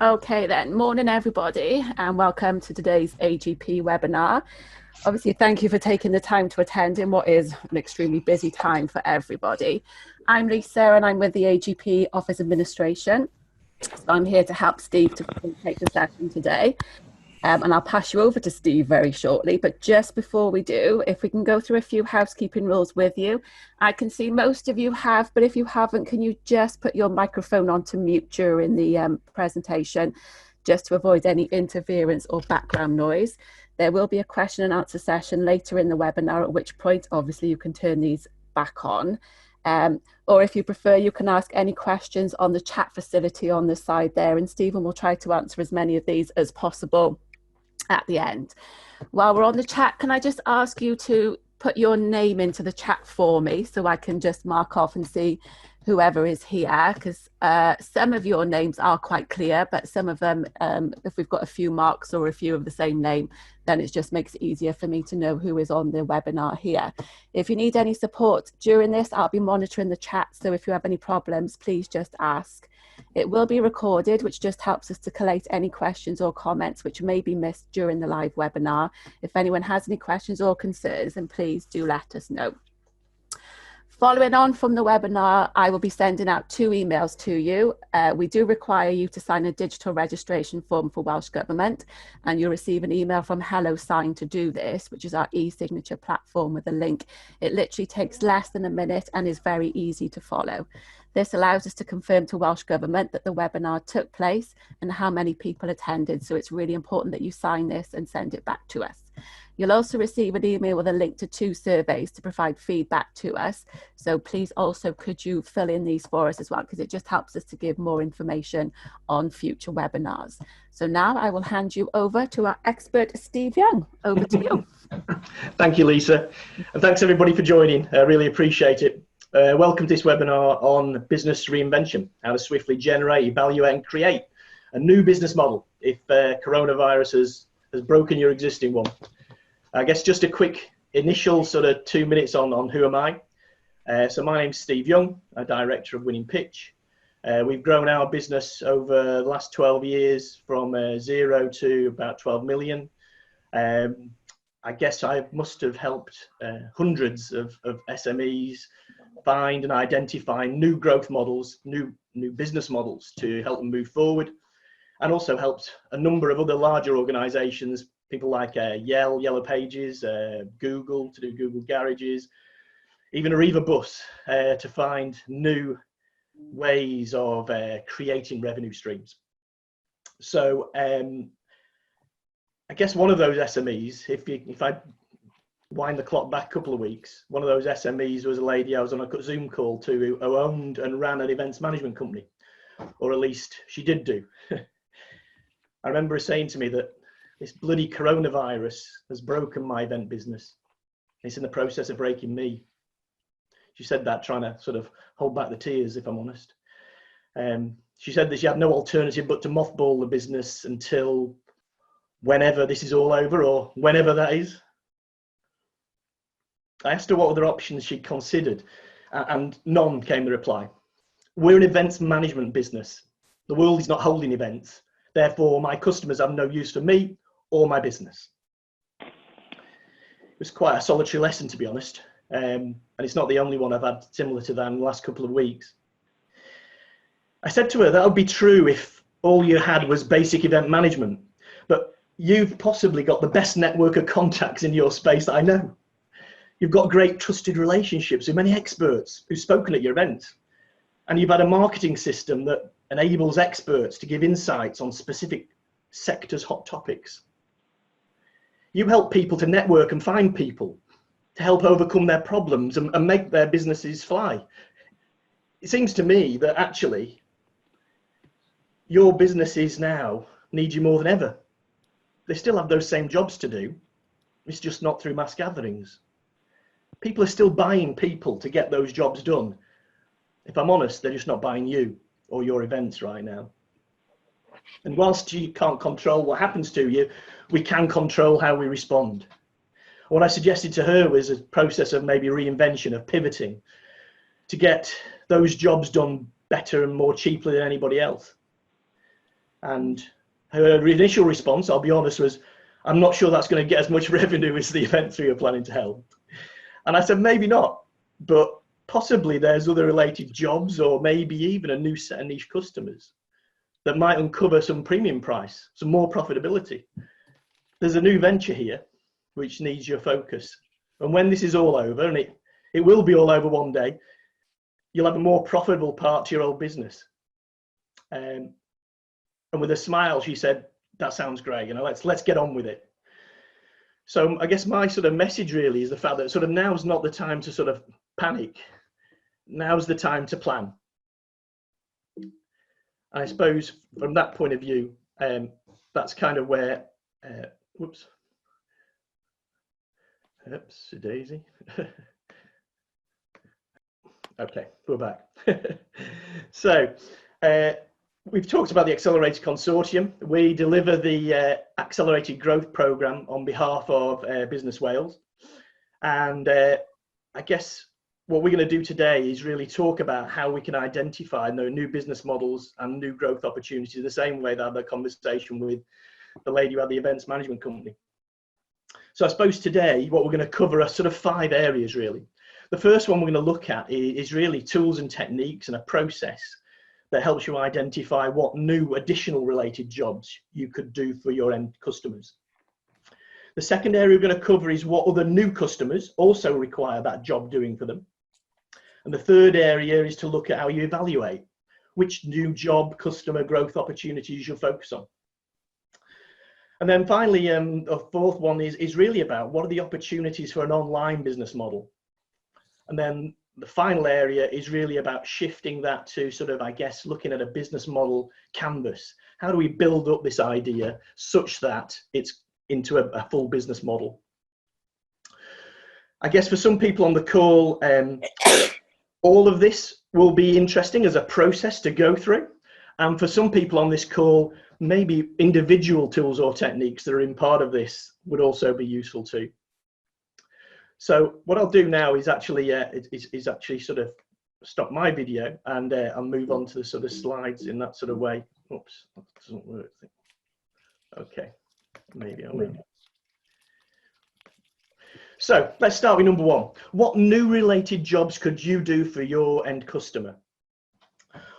Okay then, morning everybody, and welcome to today's AGP webinar. Obviously, thank you for taking the time to attend in what is an extremely busy time for everybody. I'm Lisa and I'm with the AGP Office Administration. So I'm here to help Steve to take the session today. And I'll pass you over to Steve very shortly. But just before we do, if we can go through a few housekeeping rules with you. I can see most of you have, but if you haven't, can you just put your microphone on to mute during the presentation, just to avoid any interference or background noise. There will be a question and answer session later in the webinar, at which point, obviously, you can turn these back on. Or if you prefer, you can ask any questions on the chat facility on the side there, and Stephen will try to answer as many of these as possible at the end. While we're on the chat, can I just ask you to put your name into the chat for me so I can just mark off and see whoever is here, because some of your names are quite clear, but some of them, if we've got a few marks or a few of the same name, then it just makes it easier for me to know who is on the webinar here. If you need any support during this, I'll be monitoring the chat, so if you have any problems, please just ask. It will be recorded, which just helps us to collate any questions or comments which may be missed during the live webinar. If anyone has any questions or concerns, then please do let us know. Following on from the webinar, I will be sending out 2 emails to you. We do require you to sign a digital registration form for Welsh Government, and you'll receive an email from HelloSign to do this, which is our e-signature platform with a link. It literally takes less than a minute and is very easy to follow. This allows us to confirm to Welsh Government that the webinar took place and how many people attended. So it's really important that you sign this and send it back to us. You'll also receive an email with a link to 2 surveys to provide feedback to us. So please also could you fill in these for us as well, because it just helps us to give more information on future webinars. So now I will hand you over to our expert, Steve Young. Over to you. Thank you, Lisa. And thanks everybody for joining. I really appreciate it. Welcome to this webinar on business reinvention, how to swiftly generate, evaluate and create a new business model if coronavirus has broken your existing one. I guess just a quick initial sort of 2 minutes on who am I. So my name's Steve Young, a director of Winning Pitch. We've grown our business over the last 12 years from 0 to about 12 million. I guess I must have helped hundreds of SMEs find and identify new growth models, new business models to help them move forward, and also helped a number of other larger organizations, people like Yellow Pages, Google to do Google Garages, even Arriva Bus to find new ways of creating revenue streams. So I guess one of those SMEs, if I wind the clock back a couple of weeks, one of those SMEs was a lady I was on a Zoom call to who owned and ran an events management company, or at least she did do. I remember her saying to me that this bloody coronavirus has broken my event business. It's in the process of breaking me. She said that trying to sort of hold back the tears, if I'm honest. She said that she had no alternative but to mothball the business until whenever this is all over, or whenever that is. I asked her what other options she'd considered, and none came the reply. We're an events management business. The world is not holding events. Therefore, my customers have no use for me or my business. It was quite a solitary lesson, to be honest. And it's not the only one I've had similar to that in the last couple of weeks. I said to her, that would be true if all you had was basic event management, but you've possibly got the best network of contacts in your space that I know. You've got great trusted relationships with many experts who've spoken at your events. And you've had a marketing system that enables experts to give insights on specific sectors' hot topics. You help people to network and find people, to help overcome their problems and make their businesses fly. It seems to me that actually your businesses now need you more than ever. They still have those same jobs to do. It's just not through mass gatherings. People are still buying people to get those jobs done. If I'm honest, they're just not buying you or your events right now. And whilst you can't control what happens to you, we can control how we respond. What I suggested to her was a process of maybe reinvention, of pivoting, to get those jobs done better and more cheaply than anybody else. And her initial response, I'll be honest, was, I'm not sure that's going to get as much revenue as the events we were planning to help. And I said, maybe not, but possibly there's other related jobs, or maybe even a new set of niche customers that might uncover some premium price, some more profitability. There's a new venture here which needs your focus. And when this is all over, and it will be all over one day, you'll have a more profitable part to your old business. And with a smile, she said, that sounds great, you know, let's get on with it. So I guess my sort of message really is the fact that sort of now's not the time to sort of panic. Now's the time to plan. I suppose from that point of view, that's kind of where, whoops, daisy. Okay, we're back. So we've talked about the Excelerator Consortium. We deliver the Accelerated Growth Programme on behalf of Business Wales. And I guess what we're going to do today is really talk about how we can identify new business models and new growth opportunities, the same way that I had the conversation with the lady who had the events management company. So I suppose today what we're going to cover are sort of 5 areas really. The first one we're going to look at is really tools and techniques and a process that helps you identify what new additional related jobs you could do for your end customers. The second area we're going to cover is what other new customers also require that job doing for them. And the third area is to look at how you evaluate which new job customer growth opportunities you'll focus on. And then finally, the fourth one is really about what are the opportunities for an online business model. And then the final area is really about shifting that to sort of, I guess, looking at a business model canvas. How do we build up this idea such that it's into a full business model? I guess for some people on the call, all of this will be interesting as a process to go through. And for some people on this call, maybe individual tools or techniques that are in part of this would also be useful too. So what I'll do now is actually sort of stop my video and I'll move on to the sort of slides in that sort of way. Oops, that doesn't work. Okay, maybe I'll move. So let's start with number 1. What new related jobs could you do for your end customer?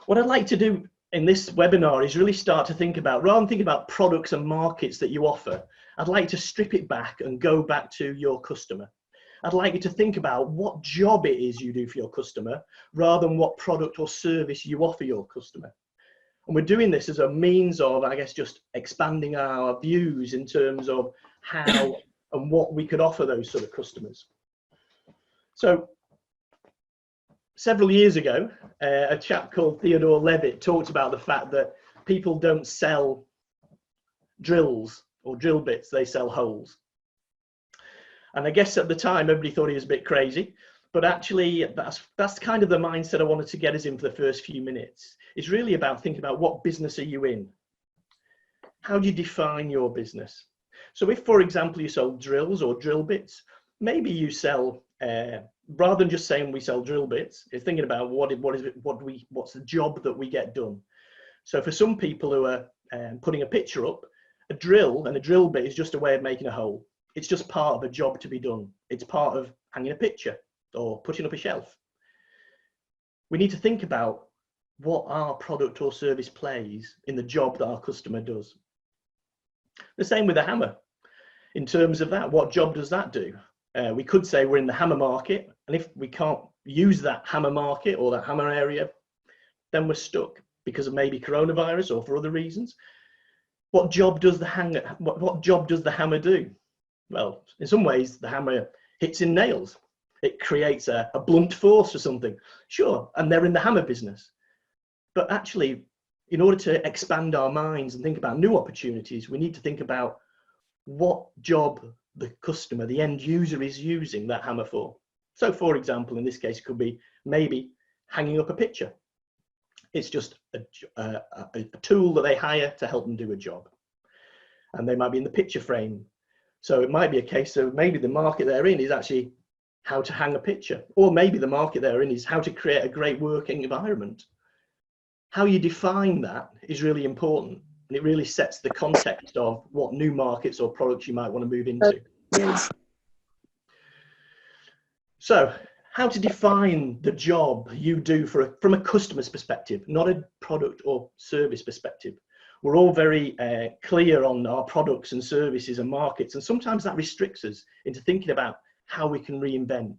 What I'd like to do in this webinar is really start to think about, rather than thinking about products and markets that you offer, I'd like to strip it back and go back to your customer. I'd like you to think about what job it is you do for your customer, rather than what product or service you offer your customer. And we're doing this as a means of, I guess, just expanding our views in terms of how and what we could offer those sort of customers. So several years ago, a chap called Theodore Levitt talked about the fact that people don't sell drills or drill bits, they sell holes. And I guess at the time, everybody thought he was a bit crazy, but actually that's kind of the mindset I wanted to get us in for the first few minutes. It's really about thinking about what business are you in? How do you define your business? So if, for example, you sell drills or drill bits, maybe you sell, rather than just saying we sell drill bits, it's thinking about what's the job that we get done. So for some people who are putting a picture up, a drill and a drill bit is just a way of making a hole. It's just part of a job to be done. It's part of hanging a picture or putting up a shelf. We need to think about what our product or service plays in the job that our customer does. The same with a hammer. In terms of that, what job does that do? We could say we're in the hammer market, and if we can't use that hammer market or that hammer area, then we're stuck because of maybe coronavirus or for other reasons. What job does the hammer do? Well, in some ways, the hammer hits in nails. It creates a blunt force or something. Sure, and they're in the hammer business. But actually, in order to expand our minds and think about new opportunities, we need to think about what job the customer, the end user, is using that hammer for. So, for example, in this case, it could be maybe hanging up a picture. It's just a tool that they hire to help them do a job. And they might be in the picture frame. So it might be a case of maybe the market they're in is actually how to hang a picture, or maybe the market they're in is how to create a great working environment. How you define that is really important. and it really sets the context of what new markets or products you might want to move into. So, how to define the job you do from a customer's perspective, not a product or service perspective. We're all very clear on our products and services and markets, and sometimes that restricts us into thinking about how we can reinvent.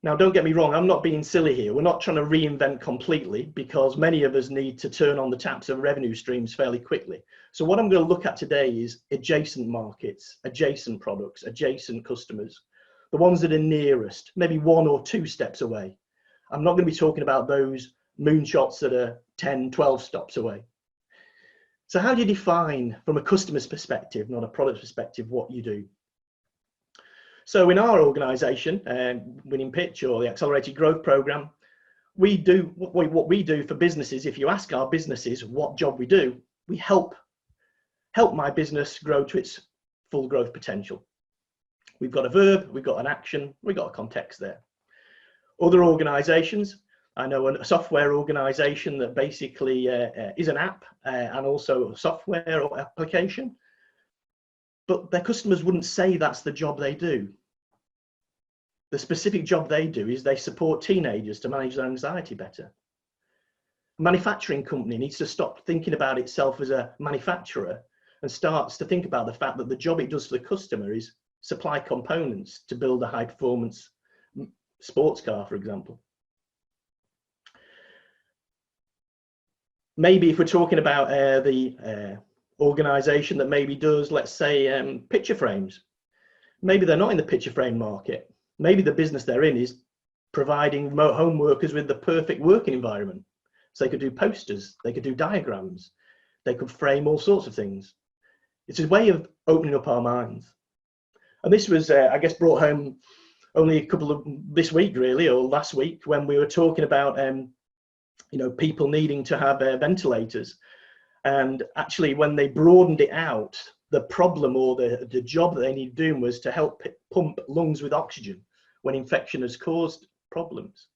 Now, don't get me wrong, I'm not being silly here. We're not trying to reinvent completely, because many of us need to turn on the taps of revenue streams fairly quickly. So what I'm going to look at today is adjacent markets, adjacent products, adjacent customers, the ones that are nearest, maybe 1 or 2 steps away. I'm not going to be talking about those moonshots that are 10, 12 stops away. So how do you define, from a customer's perspective, not a product perspective, what you do? So in our organization, Winning Pitch or the Accelerated Growth Program, we do what we do for businesses. If you ask our businesses what job we do, we help my business grow to its full growth potential. We've got a verb, we've got an action, we've got a context there. Other organizations, I know a software organization that basically is an app and also a software or application, but their customers wouldn't say that's the job they do. The specific job they do is they support teenagers to manage their anxiety better. A manufacturing company needs to stop thinking about itself as a manufacturer and starts to think about the fact that the job it does for the customer is supply components to build a high performance sports car, for example. Maybe if we're talking about the organization that maybe does, let's say, picture frames, maybe they're not in the picture frame market. Maybe the business they're in is providing remote home workers with the perfect working environment. So they could do posters, they could do diagrams, they could frame all sorts of things. It's a way of opening up our minds. And this was, I guess, brought home only a couple of this week, really, or last week, when we were talking about, you know, people needing to have ventilators. And actually, when they broadened it out, the problem or the job that they needed doing was to help pump lungs with oxygen when infection has caused problems.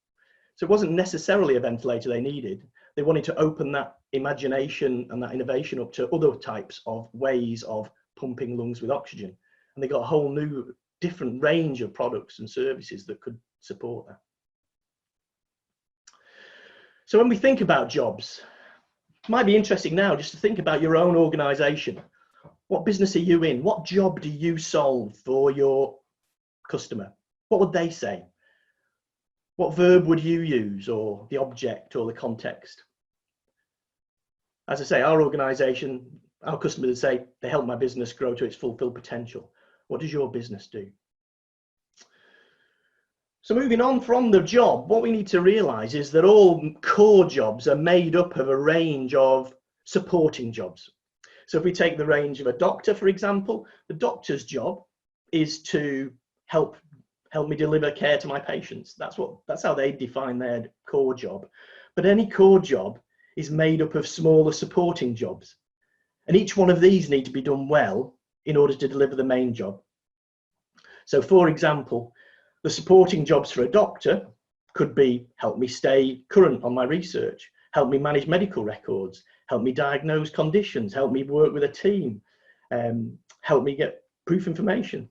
So it wasn't necessarily a ventilator they needed. They wanted to open that imagination and that innovation up to other types of ways of pumping lungs with oxygen. And they got a whole new, different range of products and services that could support that. So when we think about jobs, it might be interesting now just to think about your own organization. What business are you in? What job do you solve for your customer? What would they say? What verb would you use, or the object or the context? As I say, our organization, our customers would say, they help my business grow to its full potential. What does your business do? So moving on from the job, what we need to realize is that all core jobs are made up of a range of supporting jobs. So if we take the range of a doctor, for example, the doctor's job is to help me deliver care to my patients. That's how they define their core job. But any core job is made up of smaller supporting jobs. And each one of these need to be done well in order to deliver the main job. So for example, the supporting jobs for a doctor could be help me stay current on my research, help me manage medical records, help me diagnose conditions, help me work with a team, help me get proof information.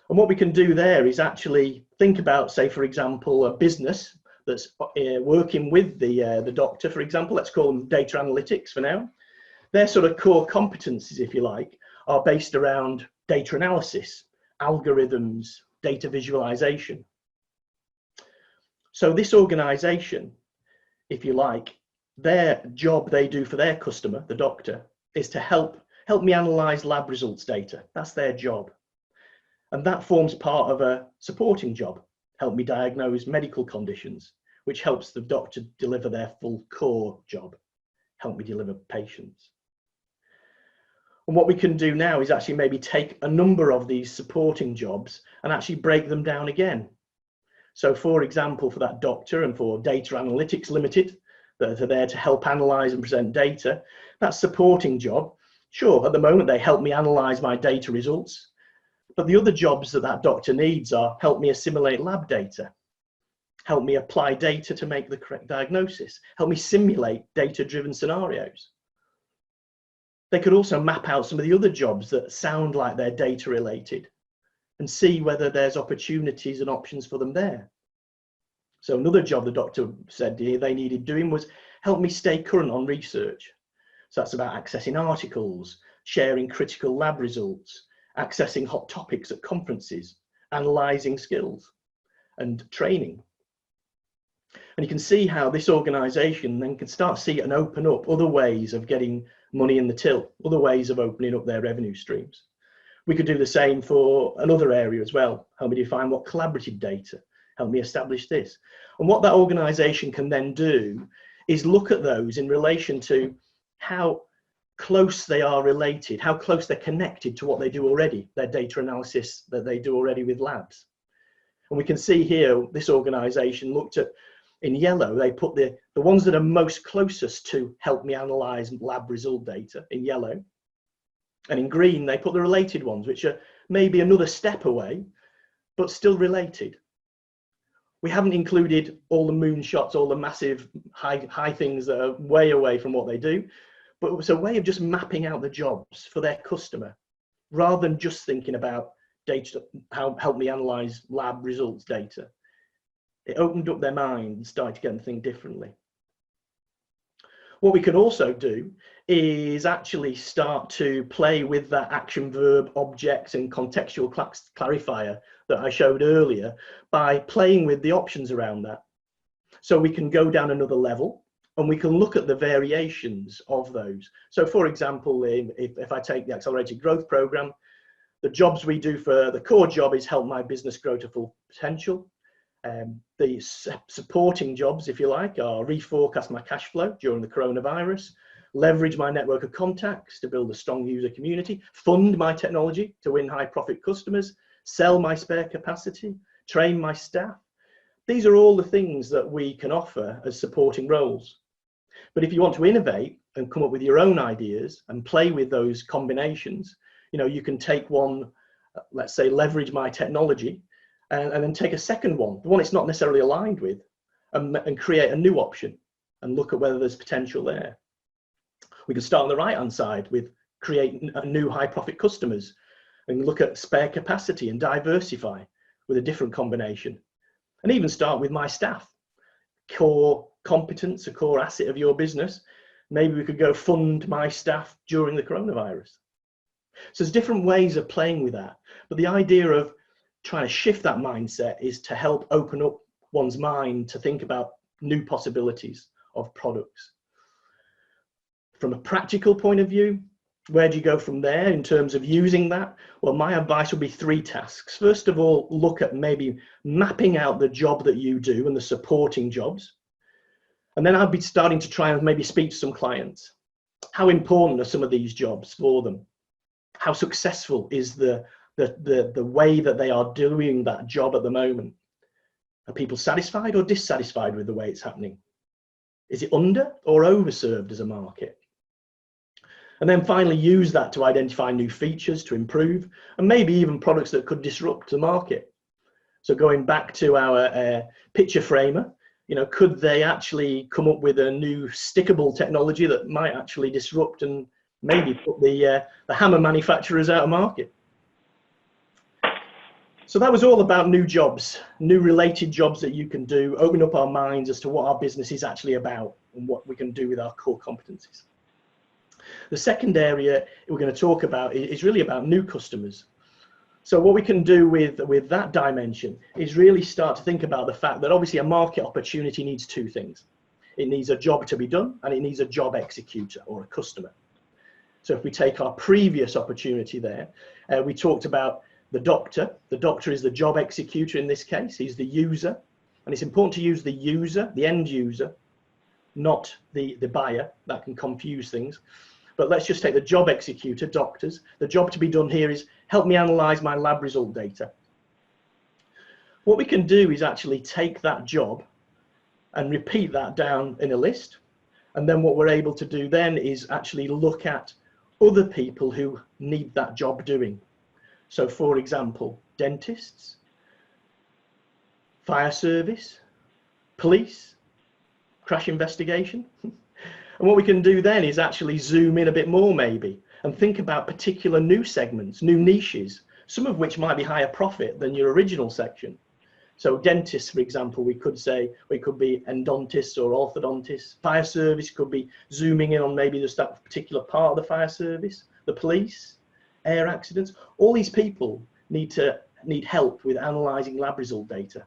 And what we can do there is actually think about, say, for example, a business that's working with the doctor, for example. Let's call them data analytics for now. Their sort of core competencies, if you like, are based around data analysis, algorithms, data visualization. So this organization, if you like, their job they do for their customer, the doctor, is to help me analyze lab results data. That's their job. And that forms part of a supporting job. Help me diagnose medical conditions, which helps the doctor deliver their full core job. Help me deliver patients. And what we can do now is actually maybe take a number of these supporting jobs and actually break them down again. So for example, for that doctor and for Data Analytics Limited, that are there to help analyze and present data, that supporting job, sure, at the moment they help me analyze my data results, but the other jobs that doctor needs are help me assimilate lab data, help me apply data to make the correct diagnosis, help me simulate data-driven scenarios. They could also map out some of the other jobs that sound like they're data related and see whether there's opportunities and options for them there. So another job the doctor said they needed doing was help me stay current on research. So that's about accessing articles, sharing critical lab results, accessing hot topics at conferences, analysing skills and training. And you can see how this organisation then can start to see and open up other ways of getting money in the till, other ways of opening up their revenue streams. We could do the same for another area as well. Help me define what collaborative data, help me establish this. And what that organisation can then do is look at those in relation to how close they are related, how close they're connected to what they do already, their data analysis that they do already with labs. And we can see here, this organisation looked at, in yellow, they put the ones that are most closest to help me analyse lab result data in yellow. And in green, they put the related ones, which are maybe another step away, but still related. We haven't included all the moonshots, all the massive high things that are way away from what they do, but it was a way of just mapping out the jobs for their customer, rather than just thinking about data, how help me analyse lab results data. It opened up their mind and started to get them to think differently. What we can also do is actually start to play with that action, verb, objects and contextual clarifier that I showed earlier by playing with the options around that. So we can go down another level and we can look at the variations of those. So for example, if I take the Accelerated Growth Program, the jobs we do for the core job is help my business grow to full potential. The supporting jobs, if you like, are reforecast my cash flow during the coronavirus, leverage my network of contacts to build a strong user community, fund my technology to win high profit customers, sell my spare capacity, train my staff. These are all the things that we can offer as supporting roles. But if you want to innovate and come up with your own ideas and play with those combinations, you can take one, let's say, leverage my technology, and then take a second one, the one it's not necessarily aligned with, and create a new option and look at whether there's potential there. We can start on the right-hand side with create new high-profit customers and look at spare capacity and diversify with a different combination. And even start with my staff, core competence, a core asset of your business. Maybe we could go fund my staff during the coronavirus. So there's different ways of playing with that, but the idea of trying to shift that mindset is to help open up one's mind to think about new possibilities of products. From a practical point of view, where do you go from there in terms of using that? Well, my advice would be 3 tasks. First of all, look at maybe mapping out the job that you do and the supporting jobs. And then I'd be starting to try and maybe speak to some clients. How important are some of these jobs for them? How successful is the way that they are doing that job at the moment? Are people satisfied or dissatisfied with the way it's happening? Is it under or overserved as a market? And then finally use that to identify new features to improve, and maybe even products that could disrupt the market. So going back to our picture framer, could they actually come up with a new stickable technology that might actually disrupt and maybe put the hammer manufacturers out of market? So that was all about new jobs, new related jobs that you can do, open up our minds as to what our business is actually about and what we can do with our core competencies. The second area we're going to talk about is really about new customers. So what we can do with that dimension is really start to think about the fact that obviously a market opportunity needs 2 things. It needs a job to be done and it needs a job executor or a customer. So if we take our previous opportunity there, we talked about the doctor. The doctor is the job executor in this case. He's the user. And it's important to use the user, the end user, not the buyer. That can confuse things. But let's just take the job executor, doctors. The job to be done here is help me analyze my lab result data. What we can do is actually take that job and repeat that down in a list. And then what we're able to do then is actually look at other people who need that job doing. So for example, dentists, fire service, police, crash investigation. And what we can do then is actually zoom in a bit more maybe and think about particular new segments, new niches, some of which might be higher profit than your original section. So dentists, for example, we could say we could be endodontists or orthodontists. Fire service could be zooming in on maybe just that particular part of the fire service. The police, air accidents, all these people need help with analysing lab result data.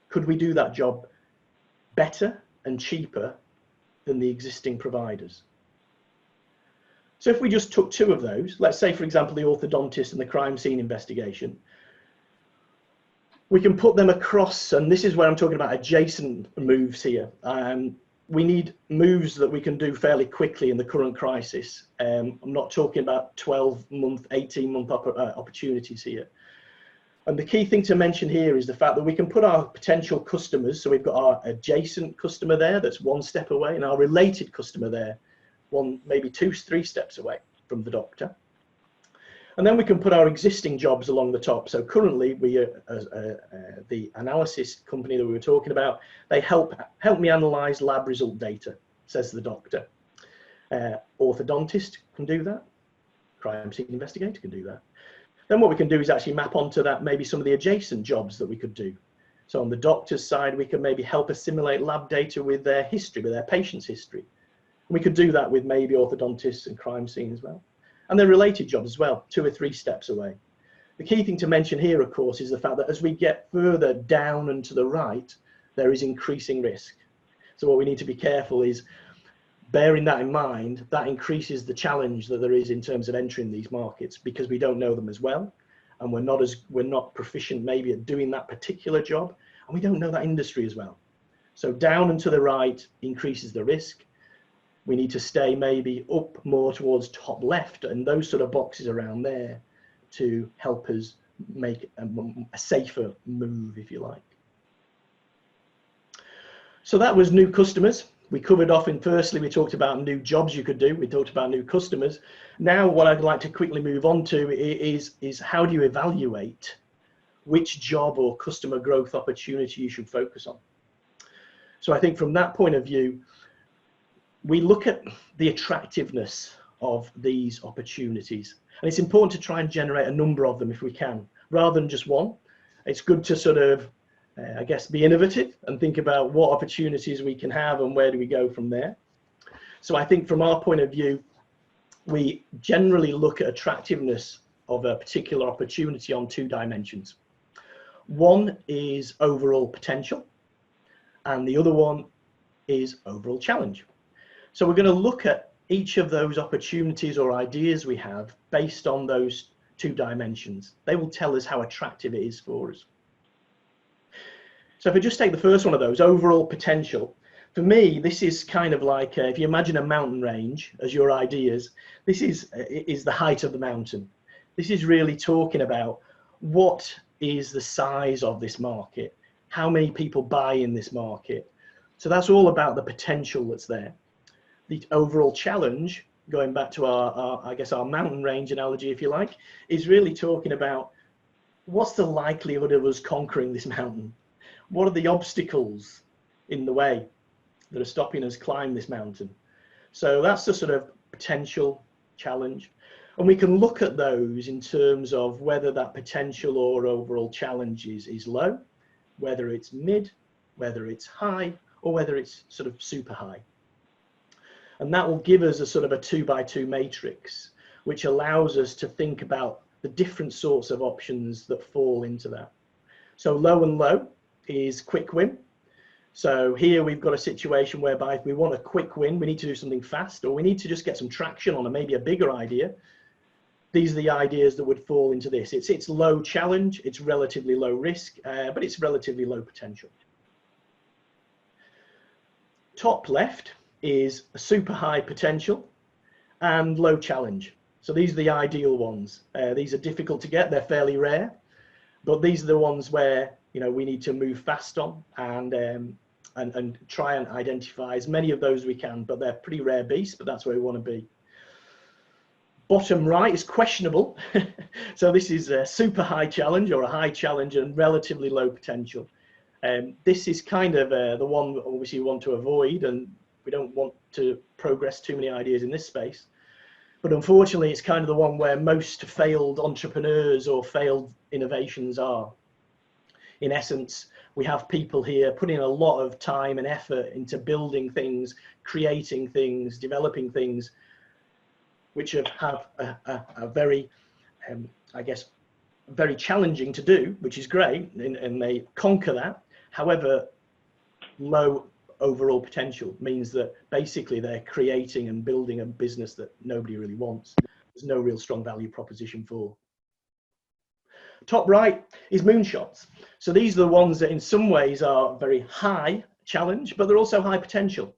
Could we do that job better and cheaper than the existing providers? So if we just took two of those, let's say, for example, the orthodontist and the crime scene investigation, we can put them across, and this is where I'm talking about adjacent moves here. We need moves that we can do fairly quickly in the current crisis. I'm not talking about 12-month, 18-month opportunities here. And the key thing to mention here is the fact that we can put our potential customers, so we've got our adjacent customer there that's one step away, and our related customer there, one, maybe 2-3 steps away from the doctor. And then we can put our existing jobs along the top. So currently, the analysis company that we were talking about, they help me analyse lab result data, says the doctor. Orthodontist can do that. Crime scene investigator can do that. Then what we can do is actually map onto that maybe some of the adjacent jobs that we could do. So on the doctor's side, we can maybe help assimilate lab data with their history, with their patient's history. And we could do that with maybe orthodontists and crime scene as well. And they're related jobs as well, 2 or 3 steps away. The key thing to mention here, of course, is the fact that as we get further down and to the right, there is increasing risk. So what we need to be careful is, bearing that in mind, that increases the challenge that there is in terms of entering these markets, because we don't know them as well, and we're not proficient maybe at doing that particular job, and we don't know that industry as well. So down and to the right increases the risk. We need to stay maybe up more towards top left and those sort of boxes around there to help us make a safer move, if you like. So that was new customers. We covered off in firstly, we talked about new jobs you could do. We talked about new customers. Now what I'd like to quickly move on to is how do you evaluate which job or customer growth opportunity you should focus on? So I think from that point of view, we look at the attractiveness of these opportunities. And it's important to try and generate a number of them if we can, rather than just one. It's good to sort of, I guess, be innovative and think about what opportunities we can have and where do we go from there. So I think from our point of view, we generally look at attractiveness of a particular opportunity on 2 dimensions. One is overall potential, and the other one is overall challenge. So we're going to look at each of those opportunities or ideas we have based on those 2 dimensions. They will tell us how attractive it is for us. So if I just take the first one of those, overall potential, for me, this is kind of like, if you imagine a mountain range as your ideas, this is the height of the mountain. This is really talking about what is the size of this market, how many people buy in this market. So that's all about the potential that's there. The overall challenge, going back to I guess our mountain range analogy, if you like, is really talking about what's the likelihood of us conquering this mountain? What are the obstacles in the way that are stopping us climb this mountain? So that's the sort of potential challenge. And we can look at those in terms of whether that potential or overall challenge is low, whether it's mid, whether it's high, or whether it's sort of super high. And that will give us a sort of a 2x2 matrix, which allows us to think about the different sorts of options that fall into that. So low and low is quick win. So here we've got a situation whereby if we want a quick win, we need to do something fast, or we need to just get some traction on maybe a bigger idea. These are the ideas that would fall into this. It's low challenge, it's relatively low risk, but it's relatively low potential. Top left is a super high potential and low challenge. So these are the ideal ones. These are difficult to get, they're fairly rare, but these are the ones where, you know, we need to move fast on and try and identify as many of those as we can, but they're pretty rare beasts, but that's where we want to be. Bottom right is questionable. So this is a super high challenge or a high challenge and relatively low potential. This is kind of the one obviously we want to avoid, and we don't want to progress too many ideas in this space. But unfortunately, it's kind of the one where most failed entrepreneurs or failed innovations are. In essence, we have people here putting a lot of time and effort into building things, creating things, developing things, which have a very, I guess, very challenging to do, which is great, and they conquer that. However, low overall potential means that basically they're creating and building a business that nobody really wants. There's no real strong value proposition for. Top right is moonshots. So these are the ones that in some ways are very high challenge, but they're also high potential.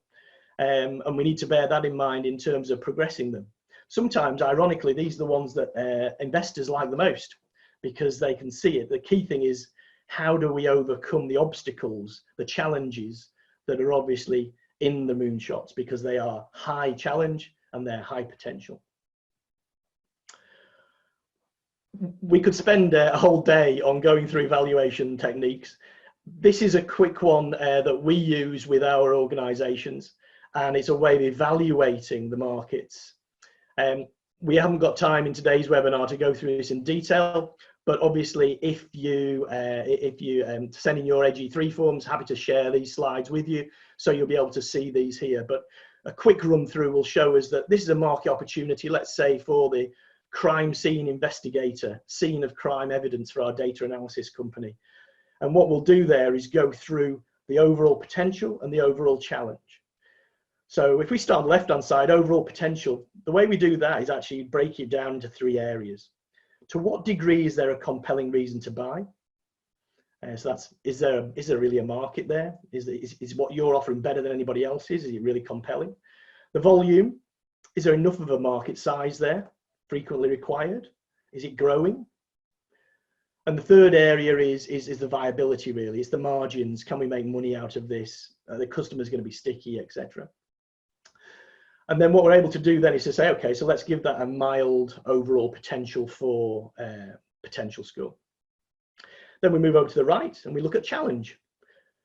And we need to bear that in mind in terms of progressing them. Sometimes, ironically, these are the ones that investors like the most because they can see it. The key thing is, how do we overcome the obstacles, the challenges that are obviously in the moonshots, because they are high challenge and they're high potential. We could spend a whole day on going through valuation techniques. This is a quick one that we use with our organizations, and it's a way of evaluating the markets. We haven't got time in today's webinar to go through this in detail, but obviously if you send in your AG3 forms, happy to share these slides with you, so you'll be able to see these here. But a quick run through will show us that this is a market opportunity, let's say for the crime scene investigator, scene of crime evidence for our data analysis company. And what we'll do there is go through the overall potential and the overall challenge. So if we start on the left-hand side, overall potential, the way we do that is actually break it down into 3 areas. To what degree is there a compelling reason to buy? So that's, is there really a market there? Is what you're offering better than anybody else's? Is it really compelling? The volume, is there enough of a market size there? Frequently required? Is it growing? And the third area is the viability, really. It's the margins. Can we make money out of this? Are the customers going to be sticky, etc.? And then what we're able to do then is to say, okay, so let's give that a mild overall potential for potential score. Then we move over to the right and we look at challenge.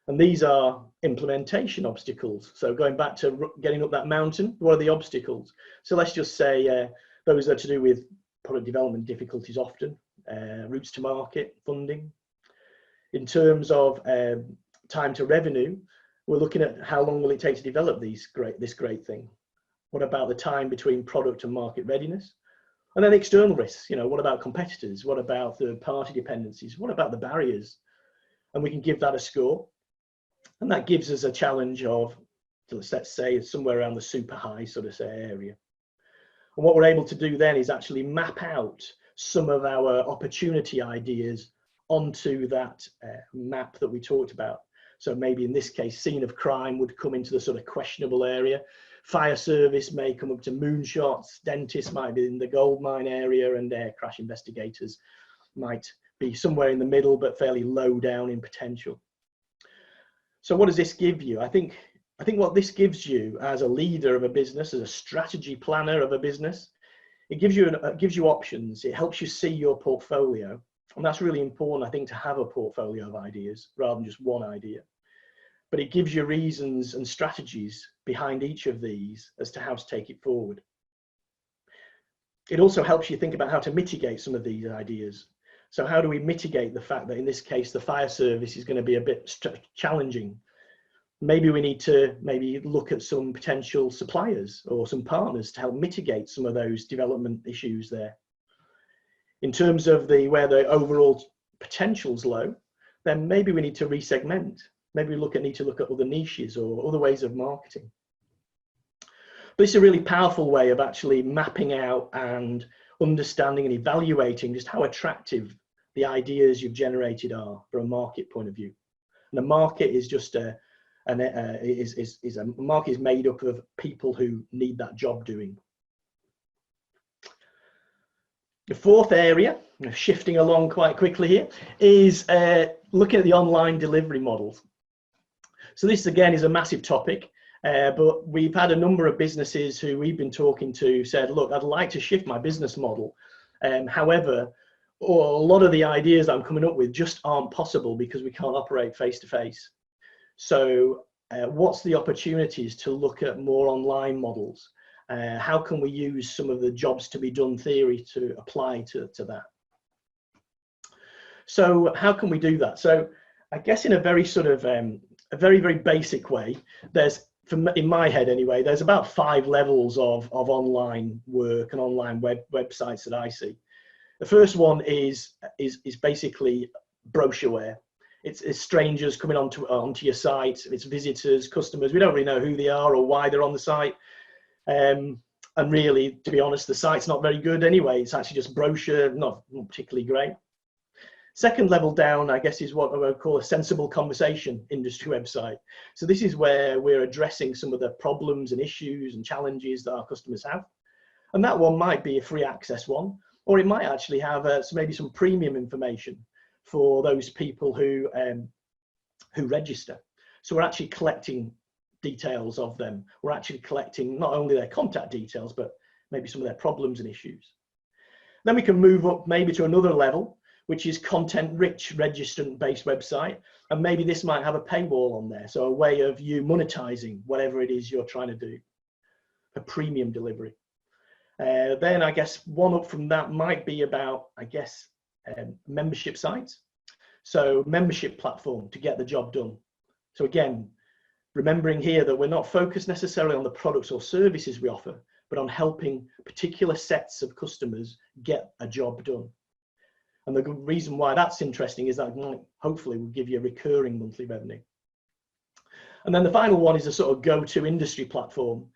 And these are implementation obstacles. So going back to getting up that mountain, what are the obstacles? So let's just say those are to do with product development difficulties often, routes to market, funding. In terms of time to revenue, we're looking at how long will it take to develop this great thing. What about the time between product and market readiness? And then external risks, what about competitors? What about third-party dependencies? What about the barriers? And we can give that a score. And that gives us a challenge of, let's say, somewhere around the super high sort of area. And what we're able to do then is actually map out some of our opportunity ideas onto that map that we talked about. So maybe in this case, scene of crime would come into the sort of questionable area. Fire service may come up to moonshots. Dentists might be in the gold mine area, and air crash investigators might be somewhere in the middle, but fairly low down in potential. So what does this give you? I think what this gives you as a leader of a business, as a strategy planner of a business, it gives you options. It helps you see your portfolio, and that's really important, I think, to have a portfolio of ideas rather than just one idea. But it gives you reasons and strategies behind each of these as to how to take it forward. It also helps you think about how to mitigate some of these ideas. So how do we mitigate the fact that in this case, the fire service is going to be a bit challenging? Maybe we need to look at some potential suppliers or some partners to help mitigate some of those development issues there. In terms of where the overall potential's low, then maybe we need to resegment. Maybe we need to look at other niches or other ways of marketing. But it's a really powerful way of actually mapping out and understanding and evaluating just how attractive the ideas you've generated are from a market point of view. And a market is just a market is made up of people who need that job doing. The fourth area, shifting along quite quickly here, is looking at the online delivery models. So this again is a massive topic, but we've had a number of businesses who we've been talking to said, look, I'd like to shift my business model. However, or a lot of the ideas I'm coming up with just aren't possible because we can't operate face to face. So what's the opportunities to look at more online models? How can we use some of the jobs to be done theory to apply to that? So how can we do that? So I guess in a very sort of a very, very basic way, there's, in my head anyway, there's about 5 levels of online work and online websites that I see. The first one is basically brochureware. It's strangers coming onto your site. It's visitors, customers. We don't really know who they are or why they're on the site. And really, to be honest, the site's not very good anyway. It's actually just brochure, not particularly great. Second level down, I guess, is what I would call a sensible conversation industry website. So this is where we're addressing some of the problems and issues and challenges that our customers have. And that one might be a free access one, or it might actually have maybe some premium information for those people who register. So we're actually collecting details of them. We're actually collecting not only their contact details, but maybe some of their problems and issues. Then we can move up maybe to another level, which is content-rich registrant-based website. And maybe this might have a paywall on there. So a way of you monetizing whatever it is you're trying to do, a premium delivery. Then I guess one up from that might be about, I guess, membership sites. So membership platform to get the job done. So again, remembering here that we're not focused necessarily on the products or services we offer, but on helping particular sets of customers get a job done. And the reason why that's interesting is that hopefully will give you a recurring monthly revenue. And then the final one is a sort of go-to industry platform.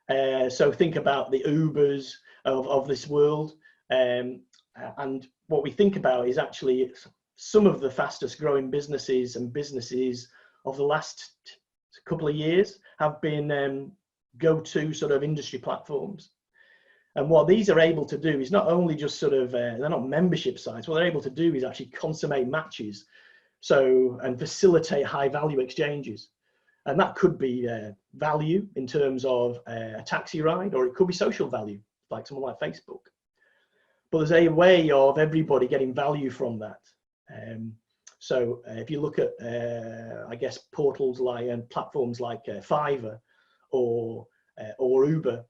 So think about the Ubers of this world. And what we think about is actually some of the fastest growing businesses of the last couple of years have been go-to sort of industry platforms. And what these are able to do is not only just sort of, they're not membership sites, what they're able to do is actually consummate matches. So, and facilitate high value exchanges. And that could be value in terms of a taxi ride, or it could be social value, like someone like Facebook. But there's a way of everybody getting value from that. So if you look at, I guess, portals like and platforms like Fiverr or Uber,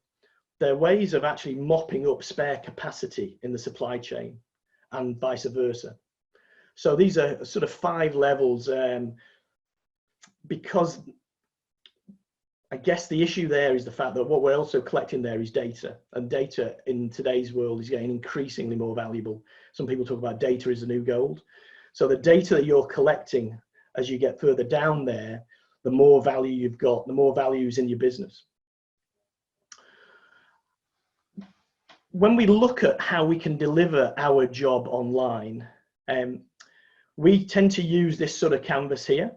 they're ways of actually mopping up spare capacity in the supply chain and vice versa. So these are sort of 5 levels, because I guess the issue there is the fact that what we're also collecting there is data, and data in today's world is getting increasingly more valuable. Some people talk about data is the new gold. So the data that you're collecting as you get further down there, the more value you've got, the more value is in your business. When we look at how we can deliver our job online, we tend to use this sort of canvas here.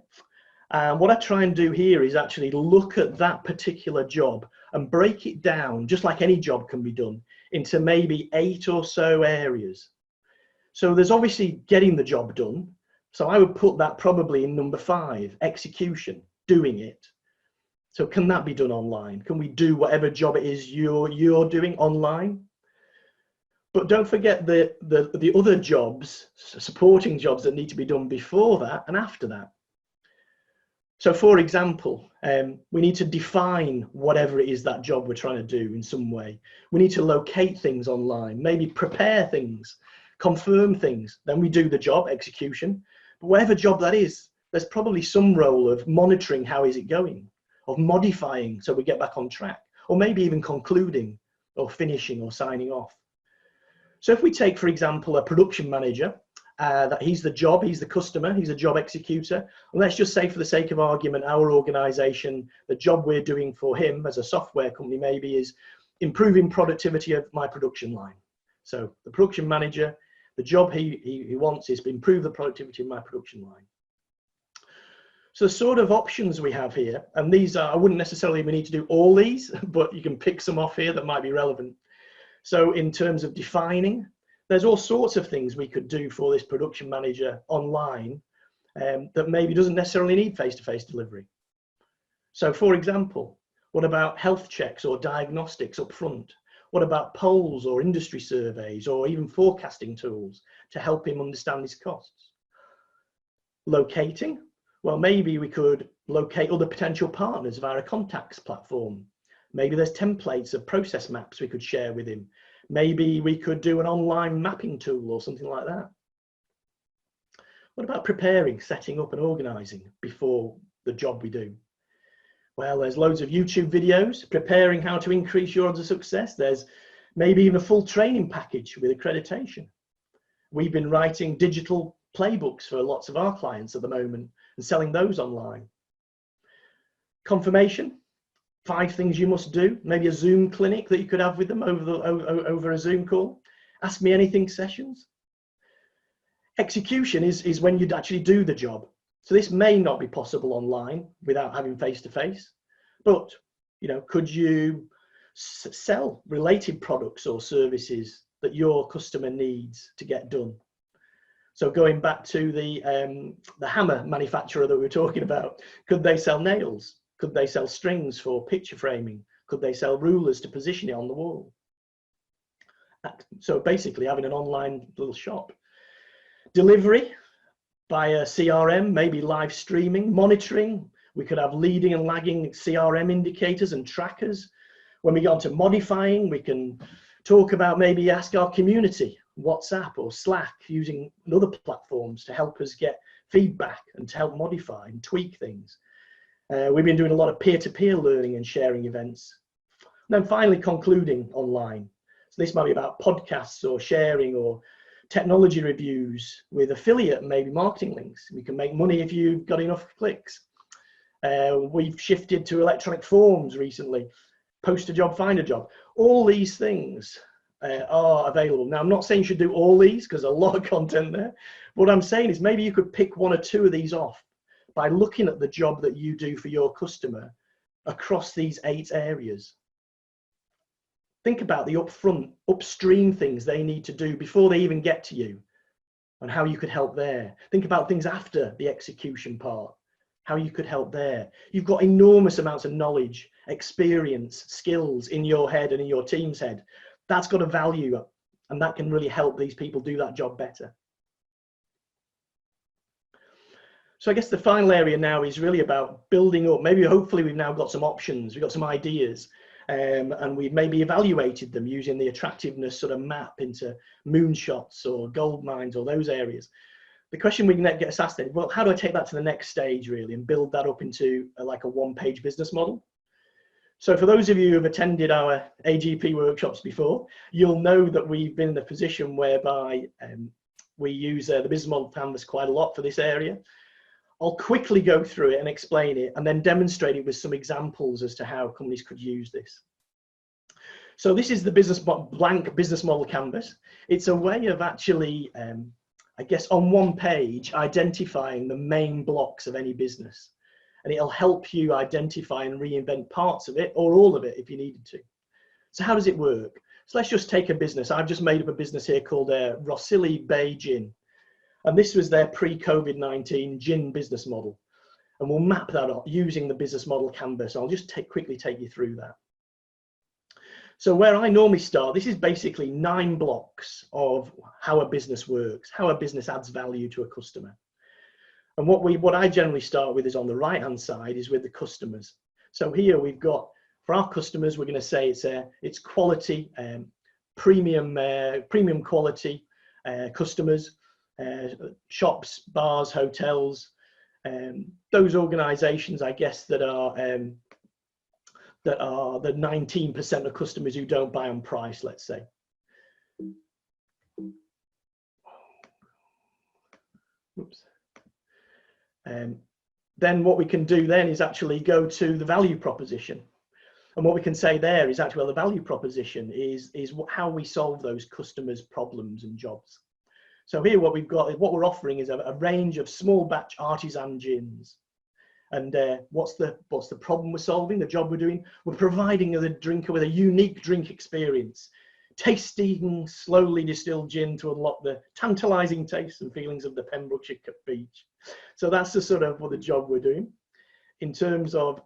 And what I try and do here is actually look at that particular job and break it down, just like any job can be done, into maybe 8 or so areas. So there's obviously getting the job done. So I would put that probably in number 5, execution, doing it. So can that be done online? Can we do whatever job it is you're doing online? But don't forget the other jobs, supporting jobs that need to be done before that and after that. So for example, we need to define whatever it is that job we're trying to do in some way. We need to locate things online, maybe prepare things, confirm things. Then we do the job, execution. But whatever job that is, there's probably some role of monitoring how is it going, of modifying so we get back on track, or maybe even concluding or finishing or signing off. So if we take, for example, a production manager, that he's the customer, he's a job executor. And let's just say, for the sake of argument, our organization, the job we're doing for him as a software company maybe is improving productivity of my production line. So the production manager, the job he wants is to improve the productivity of my production line. So the sort of options we have here, and these are, I wouldn't necessarily need to do all these, but you can pick some off here that might be relevant. So in terms of defining, there's all sorts of things we could do for this production manager online that maybe doesn't necessarily need face-to-face delivery. So for example, what about health checks or diagnostics up front? What about polls or industry surveys or even forecasting tools? to help him understand his costs. Locating, well, maybe we could locate other potential partners via a contacts platform. Maybe there's templates of process maps we could share with him. Maybe we could do an online mapping tool or something like that. What about preparing, setting up and organising before the job we do? Well, there's loads of YouTube videos preparing how to increase your odds of success. There's maybe even a full training package with accreditation. We've been writing digital playbooks for lots of our clients at the moment and selling those online. Confirmation, 5 things you must do, maybe a Zoom clinic that you could have with them over a Zoom call. Ask me anything sessions. Execution is when you'd actually do the job. So this may not be possible online without having face-to-face, but could you sell related products or services that your customer needs to get done? So going back to the hammer manufacturer that we were talking about, could they sell nails? Could they sell strings for picture framing? Could they sell rulers to position it on the wall? So basically having an online little shop. Delivery via CRM, maybe live streaming, monitoring. We could have leading and lagging CRM indicators and trackers. When we get on to modifying, we can talk about maybe ask our community, WhatsApp or Slack, using other platforms to help us get feedback and to help modify and tweak things. We've been doing a lot of peer-to-peer learning and sharing events. And then finally concluding online. So this might be about podcasts or sharing or technology reviews with affiliate and maybe marketing links. We can make money if you've got enough clicks. We've shifted to electronic forms recently. Post a job, find a job. All these things are available. Now, I'm not saying you should do all these because there's a lot of content there. What I'm saying is maybe you could pick 1 or 2 of these off by looking at the job that you do for your customer across these 8 areas. Think about the upstream things they need to do before they even get to you and how you could help there. Think about things after the execution part, how you could help there. You've got enormous amounts of knowledge, experience, skills in your head and in your team's head. That's got a value, and that can really help these people do that job better. So I guess the final area now is really about building up. Maybe hopefully we've now got some options, we've got some ideas, and we've maybe evaluated them using the attractiveness sort of map into moonshots or gold mines or those areas. The question we can get us asked then, well, how do I take that to the next stage really and build that up into like a 1-page business model? So for those of you who have attended our AGP workshops before, you'll know that we've been in a position whereby we use the business model canvas quite a lot for this area. I'll quickly go through it and explain it and then demonstrate it with some examples as to how companies could use this. So this is the blank business model canvas. It's a way of actually, I guess, on 1 page, identifying the main blocks of any business. And it'll help you identify and reinvent parts of it or all of it if you needed to. So how does it work? So let's just take a business. I've just made up a business here called Rossili Bay Gin. And this was their pre-COVID-19 gin business model. And we'll map that up using the business model canvas. I'll just quickly take you through that. So where I normally start, this is basically 9 blocks of how a business works, how a business adds value to a customer. And what I generally start with is on the right-hand side is with the customers. So here we've got, for our customers, we're going to say it's quality, premium quality customers. Shops, bars, hotels, those organisations, I guess, that are the 19% of customers who don't buy on price, let's say. Oops. Then what we can do then is actually go to the value proposition. And what we can say there is actually, well, the value proposition is how we solve those customers' problems and jobs. So here what we're offering is a range of small batch artisan gins. And what's the problem we're solving, the job we're doing? We're providing the drinker with a unique drink experience, tasting slowly distilled gin to unlock the tantalizing tastes and feelings of the Pembrokeshire beach. So that's the sort of the job we're doing. In terms of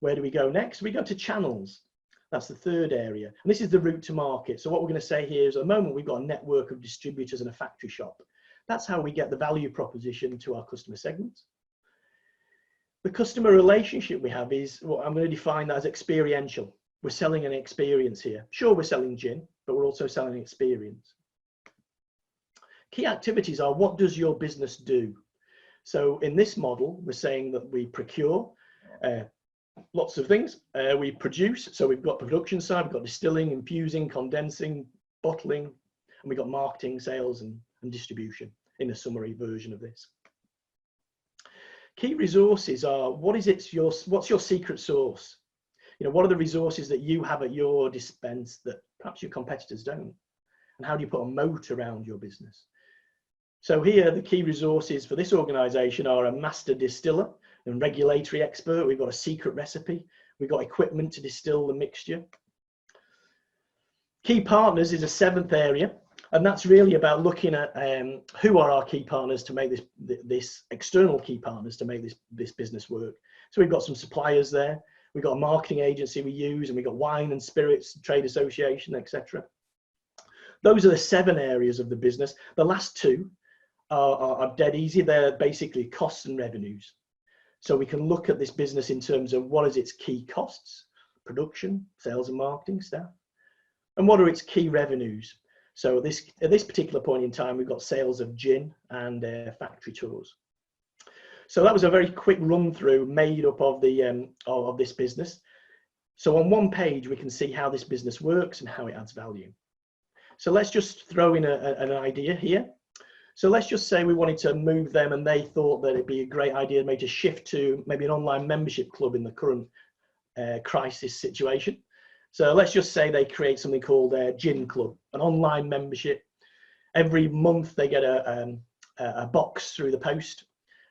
where do we go next? We go to channels. That's the third area. And this is the route to market. So what we're going to say here is at the moment, we've got a network of distributors and a factory shop. That's how we get the value proposition to our customer segments. The customer relationship we have is what I'm going to define that as experiential. We're selling an experience here. Sure, we're selling gin, but we're also selling experience. Key activities are, what does your business do? So in this model, we're saying that we procure lots of things. We produce, so we've got production side, we've got distilling, infusing, condensing, bottling, and we've got marketing, sales, and distribution in a summary version of this. Key resources are, what's your secret sauce? You know, what are the resources that you have at your dispense that perhaps your competitors don't? And how do you put a moat around your business? So here, the key resources for this organization are a master distiller and regulatory expert. We've got a secret recipe. We've got equipment to distill the mixture. Key partners is a seventh area. And that's really about looking at who are our key partners to make this external key partners to make this business work. So we've got some suppliers there. We've got a marketing agency we use, and we've got wine and spirits trade association, etc. Those are the 7 areas of the business. The last 2 are dead easy. They're basically costs and revenues. So we can look at this business in terms of what is its key costs, production, sales and marketing staff, and what are its key revenues. So at this particular point in time, we've got sales of gin and factory tours. So that was a very quick run through made up of of this business. So on one page, we can see how this business works and how it adds value. So let's just throw in an idea here. So let's just say we wanted to move them and they thought that it'd be a great idea maybe to shift to maybe an online membership club in the current crisis situation. So let's just say they create something called a Gin Club, an online membership. Every month they get a box through the post,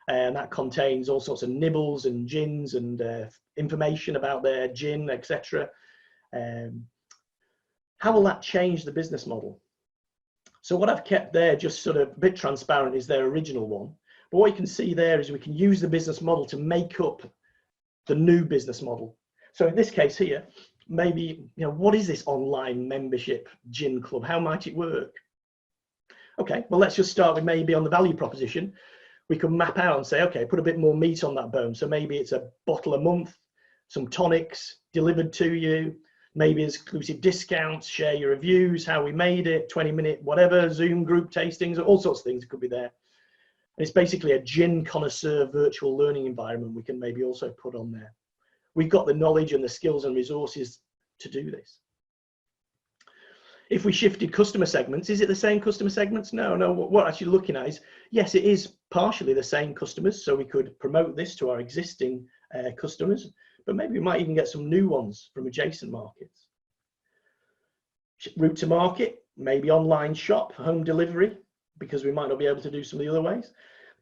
and that contains all sorts of nibbles and gins and information about their gin, etc. How will that change the business model? So what I've kept there, just sort of a bit transparent, is their original one. But what you can see there is we can use the business model to make up the new business model. So in this case here, maybe, you know, what is this online membership gin club? How might it work? Okay, well, let's just start with maybe on the value proposition. We can map out and say, okay, put a bit more meat on that bone. So maybe it's a bottle a month, some tonics delivered to you, maybe exclusive discounts, share your reviews, how we made it, 20-minute whatever, Zoom group tastings, all sorts of things could be there. And it's basically a gin connoisseur virtual learning environment we can maybe also put on there. We've got the knowledge and the skills and resources to do this. If we shifted customer segments, is it the same customer segments? No, what we're actually looking at is, yes, it is partially the same customers. So we could promote this to our existing customers, but maybe we might even get some new ones from adjacent markets. Route to market, maybe online shop, home delivery, because we might not be able to do some of the other ways.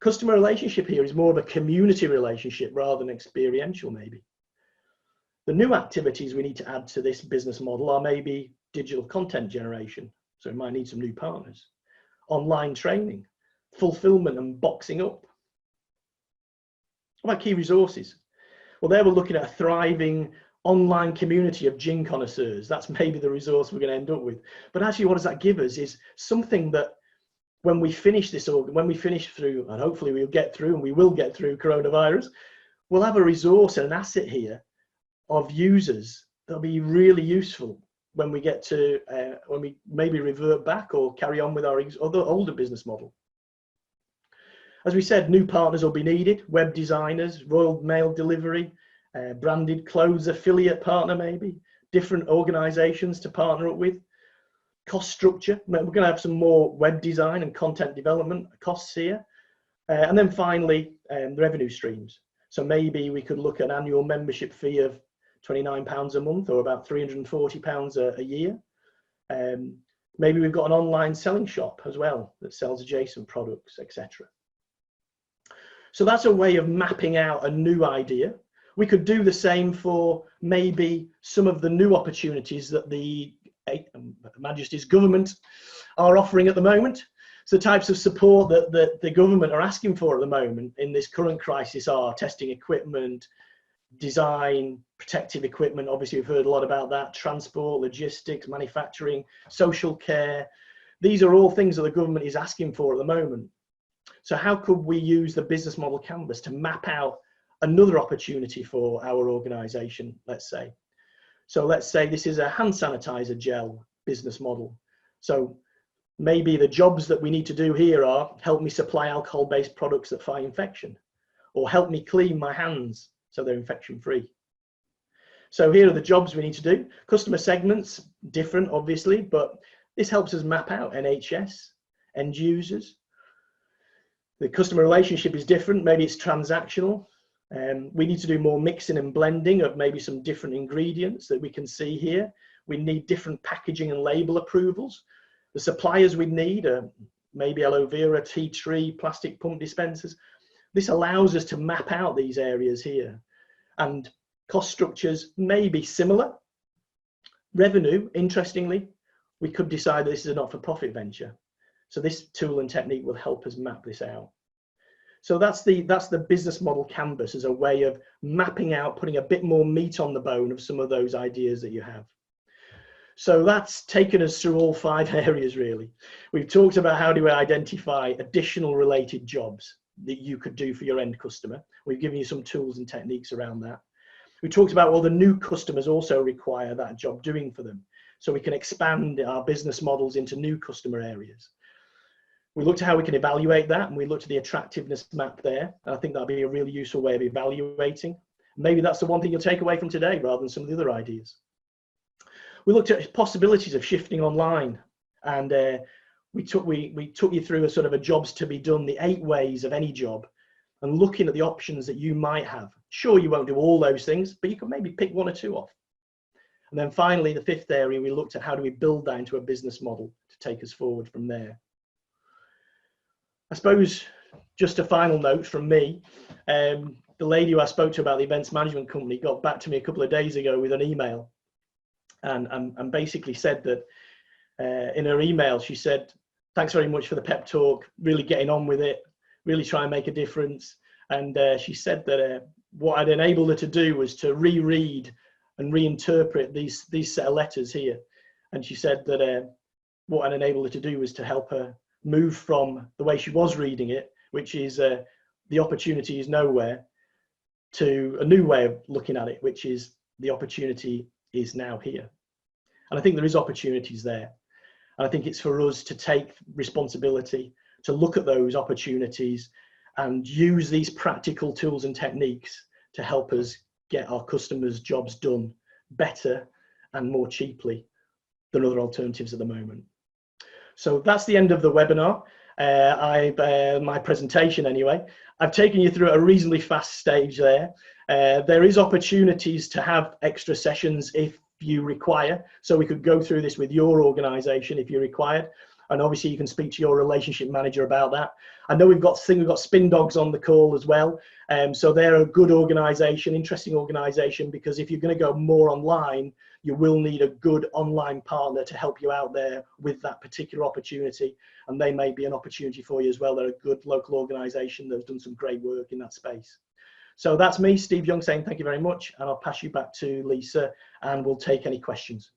Customer relationship here is more of a community relationship rather than experiential maybe. The new activities we need to add to this business model are maybe digital content generation. So we might need some new partners. Online training, fulfillment and boxing up. What about key resources? Well, there we're looking at a thriving online community of gin connoisseurs. That's maybe the resource we're going to end up with. But actually, what does that give us is something that when we finish this, or when we finish through, and hopefully we'll get through, and we will get through coronavirus, we'll have a resource and an asset here of users that'll be really useful when we get to, when we maybe revert back or carry on with our older business model. As we said, new partners will be needed, web designers, Royal Mail delivery, branded clothes affiliate partner maybe, different organizations to partner up with. Cost structure, we're going to have some more web design and content development costs here. And then finally, the revenue streams. So maybe we could look at an annual membership fee of £29 a month, or about £340 a year. Maybe we've got an online selling shop as well that sells adjacent products, etc. So that's a way of mapping out a new idea. We could do the same for maybe some of the new opportunities that the Majesty's government are offering at the moment. So types of support that the government are asking for at the moment in this current crisis are testing equipment, design, protective equipment. Obviously, we've heard a lot about that. Transport, logistics, manufacturing, social care. These are all things that the government is asking for at the moment. So how could we use the business model canvas to map out another opportunity for our organization, let's say? So let's say this is a hand sanitizer gel business model. So maybe the jobs that we need to do here are help me supply alcohol-based products that fight infection, or help me clean my hands so they're infection-free. So here are the jobs we need to do. Customer segments, different obviously, but this helps us map out NHS, end users. The customer relationship is different, maybe it's transactional. We need to do more mixing and blending of maybe some different ingredients that we can see here. We need different packaging and label approvals. The suppliers we need are maybe aloe vera, tea tree, plastic pump dispensers. This allows us to map out these areas here. And cost structures may be similar. Revenue, interestingly, we could decide that this is a not-for-profit venture. So this tool and technique will help us map this out. So that's the business model canvas as a way of mapping out, putting a bit more meat on the bone of some of those ideas that you have. So that's taken us through all 5 areas really. We've talked about how do we identify additional related jobs that you could do for your end customer. We've given you some tools and techniques around that. We talked about all the new customers also require that job doing for them. So we can expand our business models into new customer areas. We looked at how we can evaluate that, and we looked at the attractiveness map there. And I think that'd be a really useful way of evaluating. Maybe that's the one thing you'll take away from today rather than some of the other ideas. We looked at possibilities of shifting online, and we took you through a sort of a jobs to be done, the 8 ways of any job, and looking at the options that you might have. Sure, you won't do all those things, but you can maybe pick 1 or 2 off. And then finally, the 5th area, we looked at how do we build that into a business model to take us forward from there. I suppose just a final note from me, the lady who I spoke to about the events management company got back to me a couple of days ago with an email and basically said that in her email, she said, thanks very much for the pep talk, really getting on with it, really try and make a difference. And she said that what I'd enabled her to do was to reread and reinterpret these set of letters here. And she said that what I'd enabled her to do was to help her move from the way she was reading it, which is the opportunity is nowhere, to a new way of looking at it, which is the opportunity is now here. And I think there is opportunities there. And I think it's for us to take responsibility, to look at those opportunities and use these practical tools and techniques to help us get our customers' jobs done better and more cheaply than other alternatives at the moment. So that's the end of the webinar. My presentation anyway. I've taken you through a reasonably fast stage there. There is opportunities to have extra sessions if you require. So we could go through this with your organization if you required. And obviously you can speak to your relationship manager about that. I know we've got Spin Dogs on the call as well. So they're a good organization, interesting organization, because if you're going to go more online, you will need a good online partner to help you out there with that particular opportunity. And they may be an opportunity for you as well. They're a good local organization that's done some great work in that space. So that's me, Steve Young, saying thank you very much. And I'll pass you back to Lisa and we'll take any questions.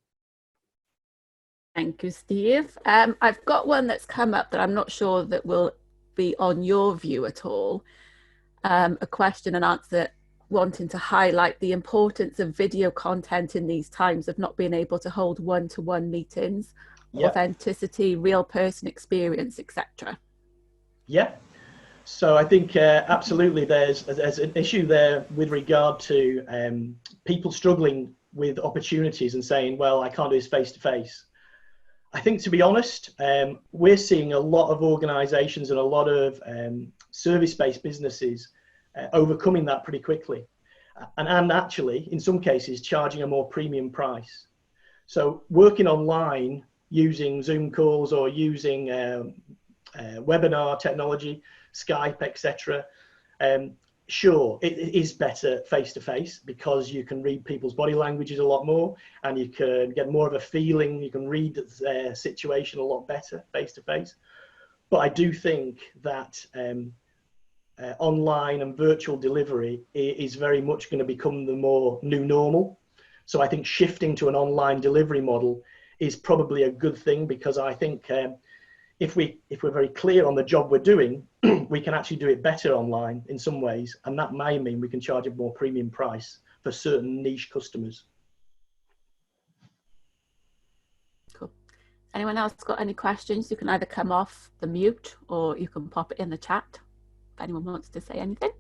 Thank you, Steve. I've got one that's come up that I'm not sure that will be on your view at all. A question and answer wanting to highlight the importance of video content in these times of not being able to hold one-to-one meetings, authenticity, real person experience, etc. Yeah. So I think absolutely there's an issue there with regard to people struggling with opportunities and saying, well, I can't do this face-to-face. I think, to be honest, we're seeing a lot of organizations and a lot of service-based businesses overcoming that pretty quickly. And actually, in some cases, charging a more premium price. So working online, using Zoom calls or using webinar technology, Skype, etc. Sure, it is better face-to-face because you can read people's body languages a lot more and you can get more of a feeling, you can read their situation a lot better face-to-face. But I do think that online and virtual delivery is very much going to become the more new normal. So I think shifting to an online delivery model is probably a good thing, because I think if we're very clear on the job we're doing, we can actually do it better online in some ways, and that may mean we can charge a more premium price for certain niche customers. Cool. Anyone else got any questions? You can either come off the mute or you can pop it in the chat if anyone wants to say anything.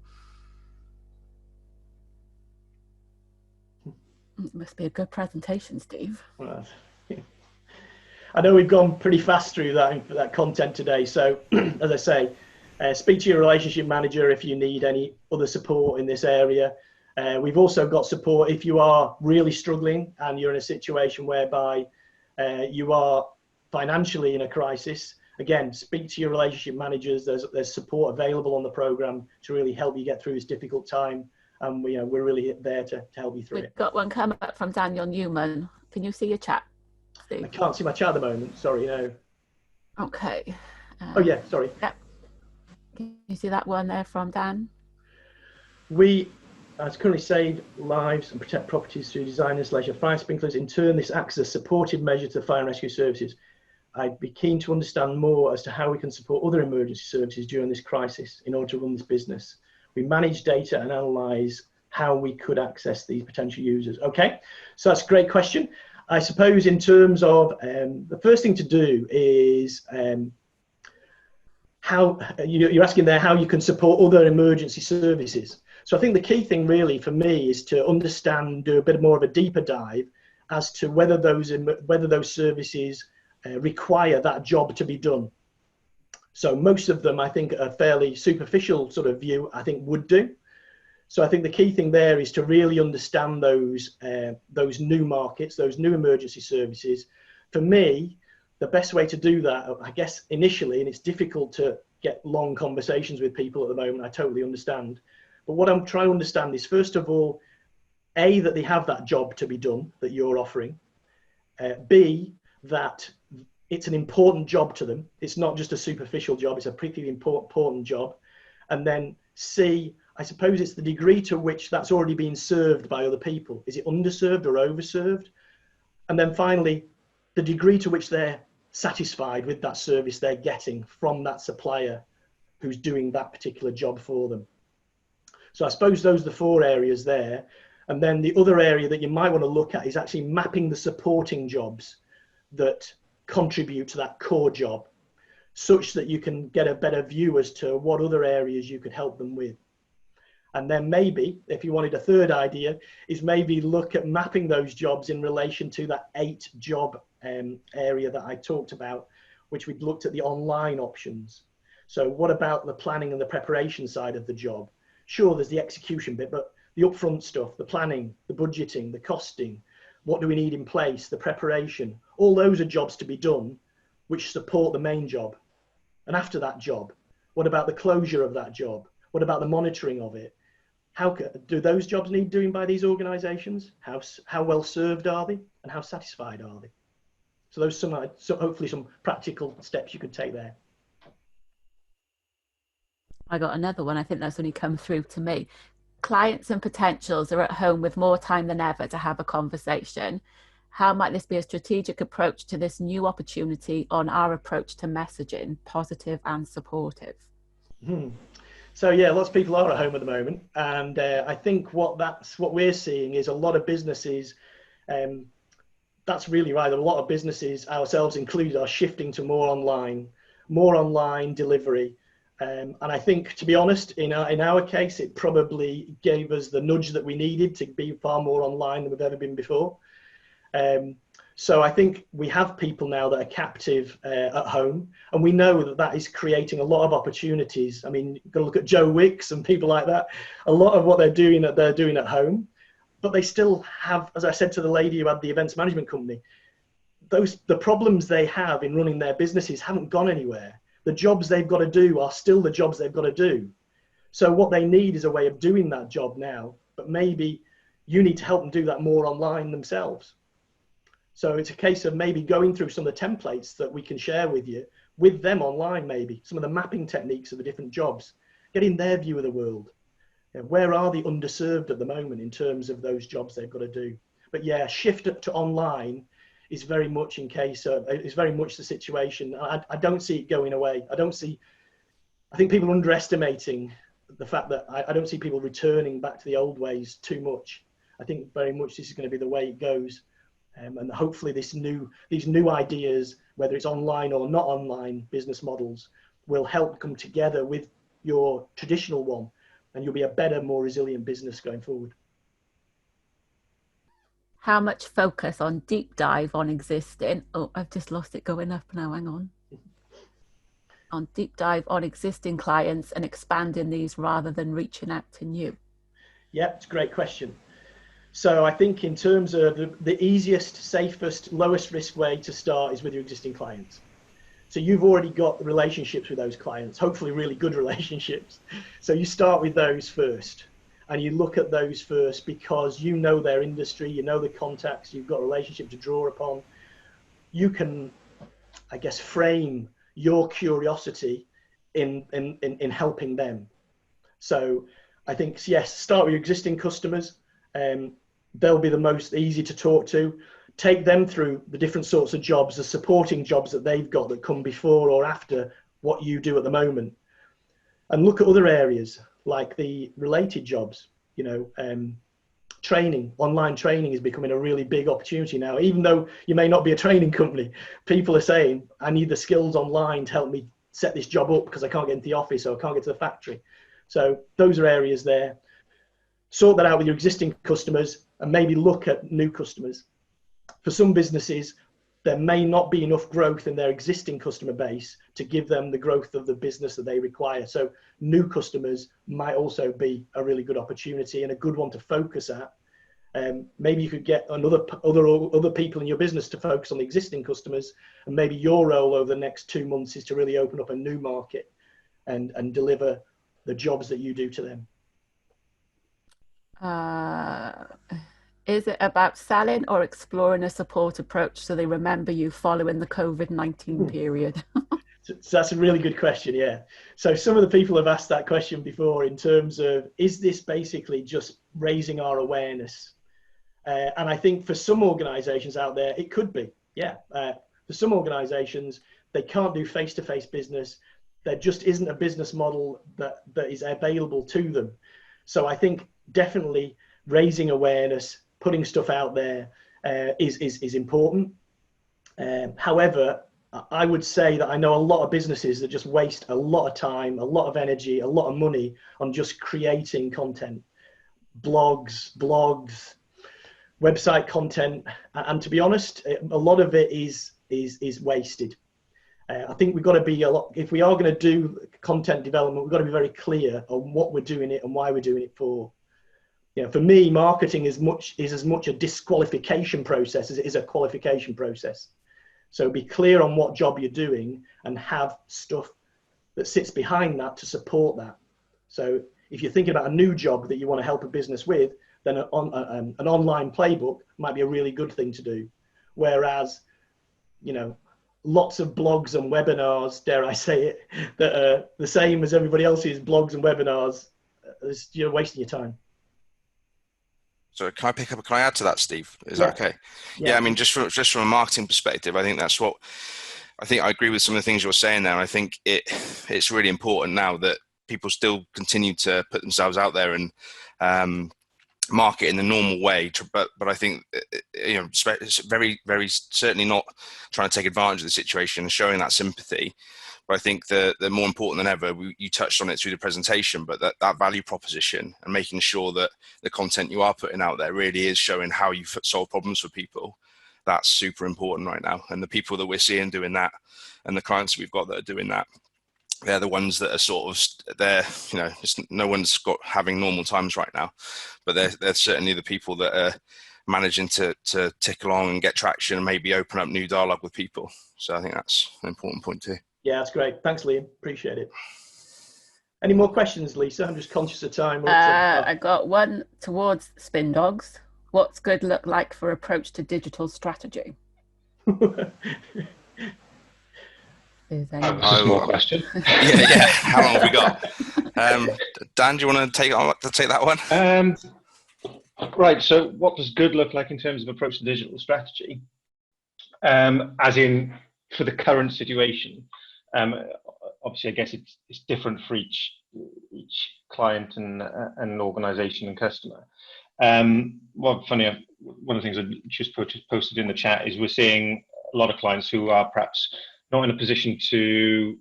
It must be a good presentation, Steve. Well, I know we've gone pretty fast through that content today. So as I say, speak to your relationship manager if you need any other support in this area. We've also got support if you are really struggling and you're in a situation whereby you are financially in a crisis. Again, speak to your relationship managers. There's support available on the program to really help you get through this difficult time. And we're really there to help you through it. We've got one come up from Daniel Newman. Can you see your chat, Steve? I can't see my chat at the moment. Sorry, no. Okay. Oh yeah, sorry. Yep. Can you see that one there from Dan? We currently save lives and protect properties through design and installation of fire sprinklers. In turn, this acts as a supportive measure to fire and rescue services. I'd be keen to understand more as to how we can support other emergency services during this crisis in order to run this business. We manage data and analyse how we could access these potential users. Okay, so that's a great question. I suppose in terms of the first thing to do is how you're asking there how you can support other emergency services. So I think the key thing really for me is to understand, do a bit more of a deeper dive as to whether those services require that job to be done. So most of them, I think, a fairly superficial sort of view, I think, would do. So I think the key thing there is to really understand those new markets, those new emergency services. For me, the best way to do that, I guess, initially, and it's difficult to get long conversations with people at the moment, I totally understand. But what I'm trying to understand is, first of all, A, that they have that job to be done that you're offering. B, that it's an important job to them. It's not just a superficial job, it's a pretty important job. And then C, I suppose it's the degree to which that's already been served by other people. Is it underserved or overserved? And then finally, the degree to which they're satisfied with that service they're getting from that supplier who's doing that particular job for them. So I suppose those are the four areas there. And then the other area that you might want to look at is actually mapping the supporting jobs that contribute to that core job, such that you can get a better view as to what other areas you could help them with. And then maybe, if you wanted a third idea, is maybe look at mapping those jobs in relation to that 8 job area that I talked about, which we'd looked at the online options. So what about the planning and the preparation side of the job? Sure, there's the execution bit, but the upfront stuff, the planning, the budgeting, the costing, what do we need in place, the preparation, all those are jobs to be done which support the main job. And after that job, what about the closure of that job? What about the monitoring of it? How do those jobs need doing by these organisations? How well served are they, and how satisfied are they? So those so hopefully some practical steps you could take there. I got another one. I think that's only come through to me. Clients and potentials are at home with more time than ever to have a conversation. How might this be a strategic approach to this new opportunity on our approach to messaging, positive and supportive? So yeah, lots of people are at home at the moment, and I think what we're seeing is a lot of businesses. That's really right. A lot of businesses, ourselves included, are shifting to more online delivery. And I think, to be honest, in our case, it probably gave us the nudge that we needed to be far more online than we've ever been before. So I think we have people now that are captive at home, and we know that that is creating a lot of opportunities. I mean, you've got to look at Joe Wicks and people like that. A lot of what they're doing at home, but they still have, as I said to the lady who had the events management company, the problems they have in running their businesses haven't gone anywhere. The jobs they've got to do are still the jobs they've got to do. So what they need is a way of doing that job now, but maybe you need to help them do that more online themselves. So it's a case of maybe going through some of the templates that we can share with you, with them online, maybe some of the mapping techniques of the different jobs, getting their view of the world. Where are they underserved at the moment in terms of those jobs they've got to do? But yeah, shift to online is very much is very much the situation. I don't see it going away. I think people are underestimating the fact that I don't see people returning back to the old ways too much. I think very much this is going to be the way it goes. And hopefully these new ideas, whether it's online or not online business models, will help come together with your traditional one, and you'll be a better, more resilient business going forward. How much focus on deep dive on existing? Oh, I've just lost it going up now. Hang on. On deep dive on existing clients and expanding these rather than reaching out to new? Yeah, it's a great question. So I think in terms of the easiest, safest, lowest risk way to start is with your existing clients. So you've already got the relationships with those clients, hopefully really good relationships. So you start with those first, and you look at those first because you know their industry, you know the contacts, you've got a relationship to draw upon. You can, I guess, frame your curiosity in helping them. So I think, yes, start with your existing customers. They'll be the most easy to talk to. Take them through the different sorts of jobs, the supporting jobs that they've got that come before or after what you do at the moment. And look at other areas like the related jobs. Training, online training is becoming a really big opportunity now. Even though you may not be a training company, people are saying, I need the skills online to help me set this job up because I can't get into the office or I can't get to the factory. So those are areas there. Sort that out with your existing customers and maybe look at new customers. For some businesses, there may not be enough growth in their existing customer base to give them the growth of the business that they require. So new customers might also be a really good opportunity and a good one to focus at. Maybe you could get other people in your business to focus on the existing customers, and maybe your role over the next 2 months is to really open up a new market and deliver the jobs that you do to them. Is it about selling or exploring a support approach so they remember you following the COVID-19 period? So that's a really good question, yeah. So some of the people have asked that question before in terms of, is this basically just raising our awareness? And I think for some organizations out there, it could be, yeah. For some organizations, they can't do face-to-face business. There just isn't a business model that is available to them. So I think definitely raising awareness, putting stuff out there is important. However, I would say that I know a lot of businesses that just waste a lot of time, a lot of energy, a lot of money on just creating content, blogs, website content, and to be honest, a lot of it is wasted. I think we've got to be if we are going to do content development, we've got to be very clear on what we're doing it and why we're doing it for. For me, marketing is as much a disqualification process as it is a qualification process. So be clear on what job you're doing and have stuff that sits behind that to support that. So if you're thinking about a new job that you want to help a business with, then an online playbook might be a really good thing to do. Whereas, lots of blogs and webinars, dare I say it, that are the same as everybody else's blogs and webinars, you're wasting your time. So can I add to that, Steve? Is that okay? Yeah, I mean, just from a marketing perspective, I think I agree with some of the things you're saying there. I think it's really important now that people still continue to put themselves out there and market in the normal way, but I think it's very, very certainly not trying to take advantage of the situation and showing that sympathy. But I think the more important than ever, you touched on it through the presentation, but that value proposition and making sure that the content you are putting out there really is showing how you solve problems for people. That's super important right now. And the people that we're seeing doing that and the clients we've got that are doing that, they're the ones that are sort of no one's got having normal times right now, but they're certainly the people that are managing to tick along and get traction and maybe open up new dialogue with people. So I think that's an important point too. Yeah, that's great. Thanks, Liam. Appreciate it. Any more questions, Lisa? I'm just conscious of time. I got one towards Spin Dogs. What's good look like for approach to digital strategy? There's any... That's a small question. Yeah. How long have we got? Dan, do you want to take that one? Right. So, what does good look like in terms of approach to digital strategy? As in, for the current situation, obviously, I guess it's different for each client and organization and customer. Well, funny, one of the things I just posted in the chat is we're seeing a lot of clients who are perhaps not in a position to,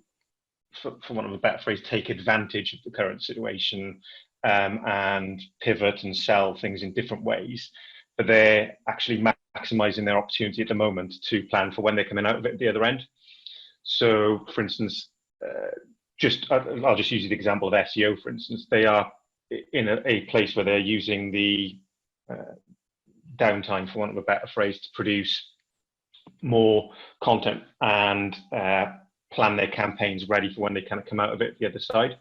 for want of a better phrase, take advantage of the current situation and pivot and sell things in different ways, but they're actually maximizing their opportunity at the moment to plan for when they're coming out of it at the other end. So, for instance, I'll just use the example of SEO, for instance. They are in a place where they're using the downtime, for want of a better phrase, to produce more content and plan their campaigns ready for when they kind of come out of it the other side.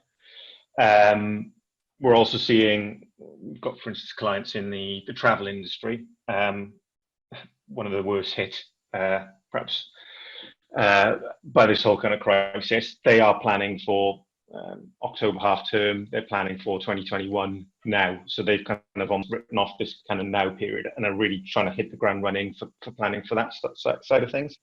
We're also seeing, we've got, for instance, clients in the travel industry, one of the worst hit, perhaps, by this whole kind of crisis. They are planning for October half term. They're planning for 2021 now. So they've kind of written off this kind of now period and are really trying to hit the ground running for planning for that side of things.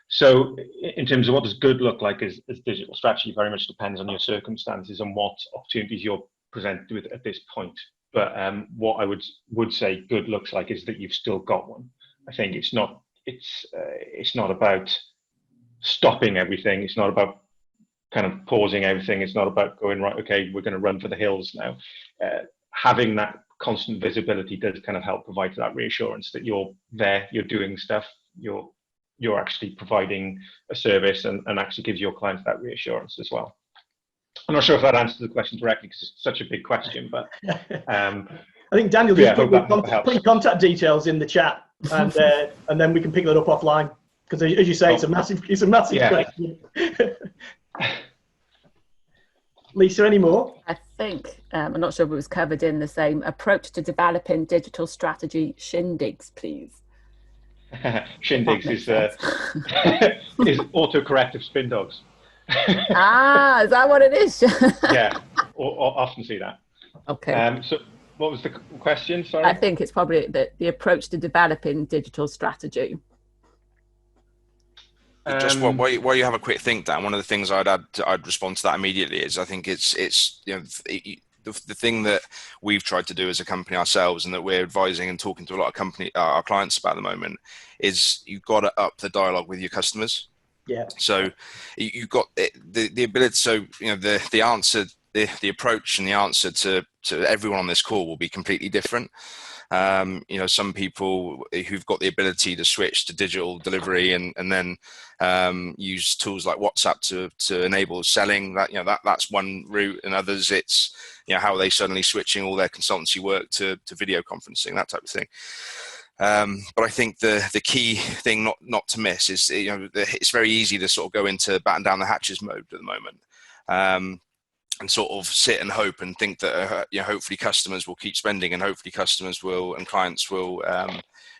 So in terms of what does good look like as digital strategy, very much depends on your circumstances and what opportunities you're presented with at this point. But what I would say good looks like is that you've still got one. I think it's not about stopping everything. It's not about kind of pausing everything. It's not about going, right, okay, we're going to run for the hills now. Having that constant visibility does kind of help provide that reassurance that you're there, you're doing stuff, you're actually providing a service, and actually gives your clients that reassurance as well. I'm not sure if that answers the question directly because it's such a big question, but I think Daniel just put your contact details in the chat, and then we can pick that up offline, because as you say, it's a massive question. Lisa, any more? I think I'm not sure if it was covered in the same approach to developing digital strategy shindigs, please. Shindigs is autocorrective spin dogs. Ah, is that what it is? Yeah, or often see that. Okay. So what was the question? Sorry. I think it's probably the approach to developing digital strategy. Just while you have a quick think, Dan, one of the things I'd respond to that immediately is I think it's the thing that we've tried to do as a company ourselves, and that we're advising and talking to a lot of our clients about at the moment, is you've got to up the dialogue with your customers. Yeah. So you've got the ability. So the answer, the approach, and the answer to everyone on this call will be completely different. Some people who've got the ability to switch to digital delivery and then use tools like WhatsApp to enable selling, that's one route, and others it's how are they suddenly switching all their consultancy work to video conferencing, that type of thing. But I think the key thing not to miss is it's very easy to sort of go into batten down the hatches mode at the moment. And sort of sit and hope and think that hopefully customers will keep spending, and hopefully customers and clients will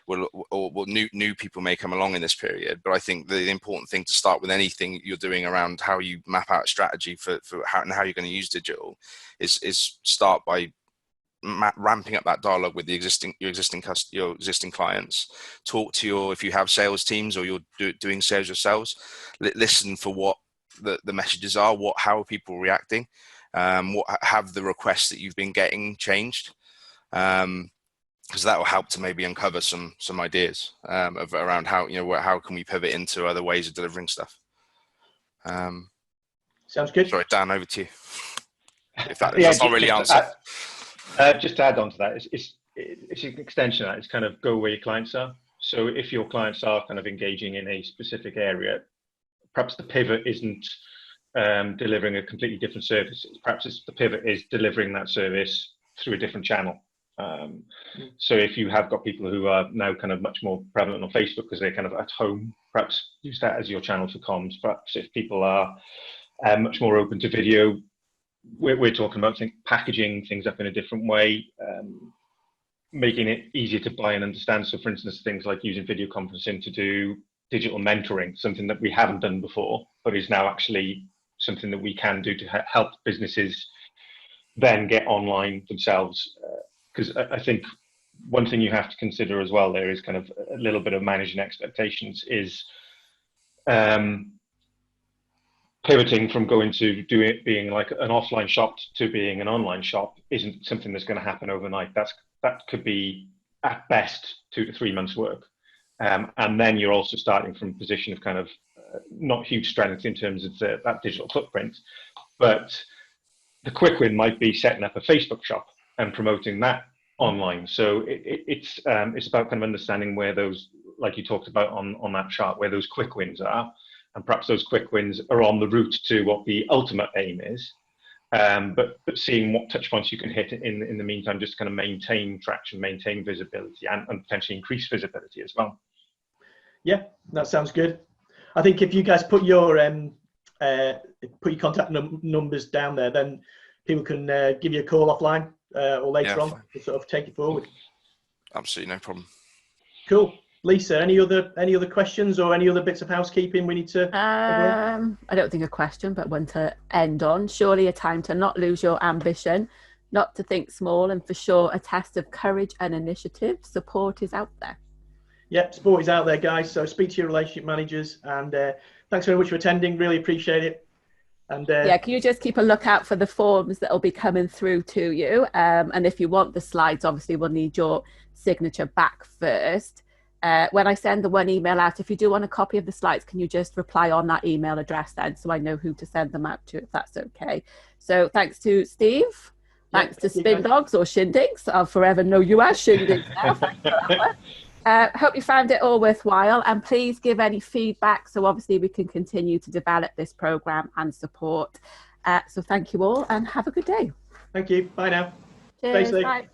new people may come along in this period. But I think the important thing to start with anything you're doing around how you map out a strategy for how you're going to use digital is start by ramping up that dialogue with your existing clients. Talk to if you have sales teams or you're doing sales yourselves, listen for what the messages are, how are people reacting, what have the requests that you've been getting changed, because that will help to maybe uncover some ideas around how can we pivot into other ways of delivering stuff. Sounds good. Sorry, Dan, over to you. If that's not really answer. Just to add on to that, it's an extension of that. It's kind of go where your clients are. So if your clients are kind of engaging in a specific area, perhaps the pivot isn't delivering a completely different service. Perhaps the pivot is delivering that service through a different channel. So if you have got people who are now kind of much more prevalent on Facebook because they're kind of at home, perhaps use that as your channel for comms. Perhaps if people are much more open to video, we're talking about packaging things up in a different way, making it easier to buy and understand. So for instance, things like using video conferencing to do digital mentoring, something that we haven't done before, but is now actually something that we can do to help businesses then get online themselves. Because I think one thing you have to consider as well there is kind of a little bit of managing expectations is pivoting from going to being like an offline shop to being an online shop isn't something that's going to happen overnight. That could be at best 2 to 3 months work. And then you're also starting from a position of kind of not huge strength in terms of that digital footprint, but the quick win might be setting up a Facebook shop and promoting that online. So it's about kind of understanding where those, like you talked about on that chart, where those quick wins are, and perhaps those quick wins are on the route to what the ultimate aim is. But seeing what touch points you can hit in the meantime, just kind of maintain traction, maintain visibility, and potentially increase visibility as well. Yeah, that sounds good. I think if you guys put your contact numbers down there, then people can give you a call offline or later on to sort of take it forward. Absolutely, no problem. Cool. Lisa, any other questions or any other bits of housekeeping we need to I don't think a question, but one to end on. Surely a time to not lose your ambition, not to think small, and for sure a test of courage and initiative. Support is out there. Yep, support is out there, guys. So speak to your relationship managers, and thanks very much for attending. Really appreciate it. And yeah, can you just keep a lookout for the forms that will be coming through to you? And if you want the slides, obviously we'll need your signature back first. When I send the one email out, if you do want a copy of the slides, can you just reply on that email address then, so I know who to send them out to, if that's okay. So thanks to Steve. Thanks to Spin Dogs or Shindigs. I'll forever know you as Shindigs now. Thanks for that one. Hope you found it all worthwhile, and please give any feedback so obviously we can continue to develop this program and support. So thank you all and have a good day. Thank you. Bye now. Cheers. Stay safe. Bye.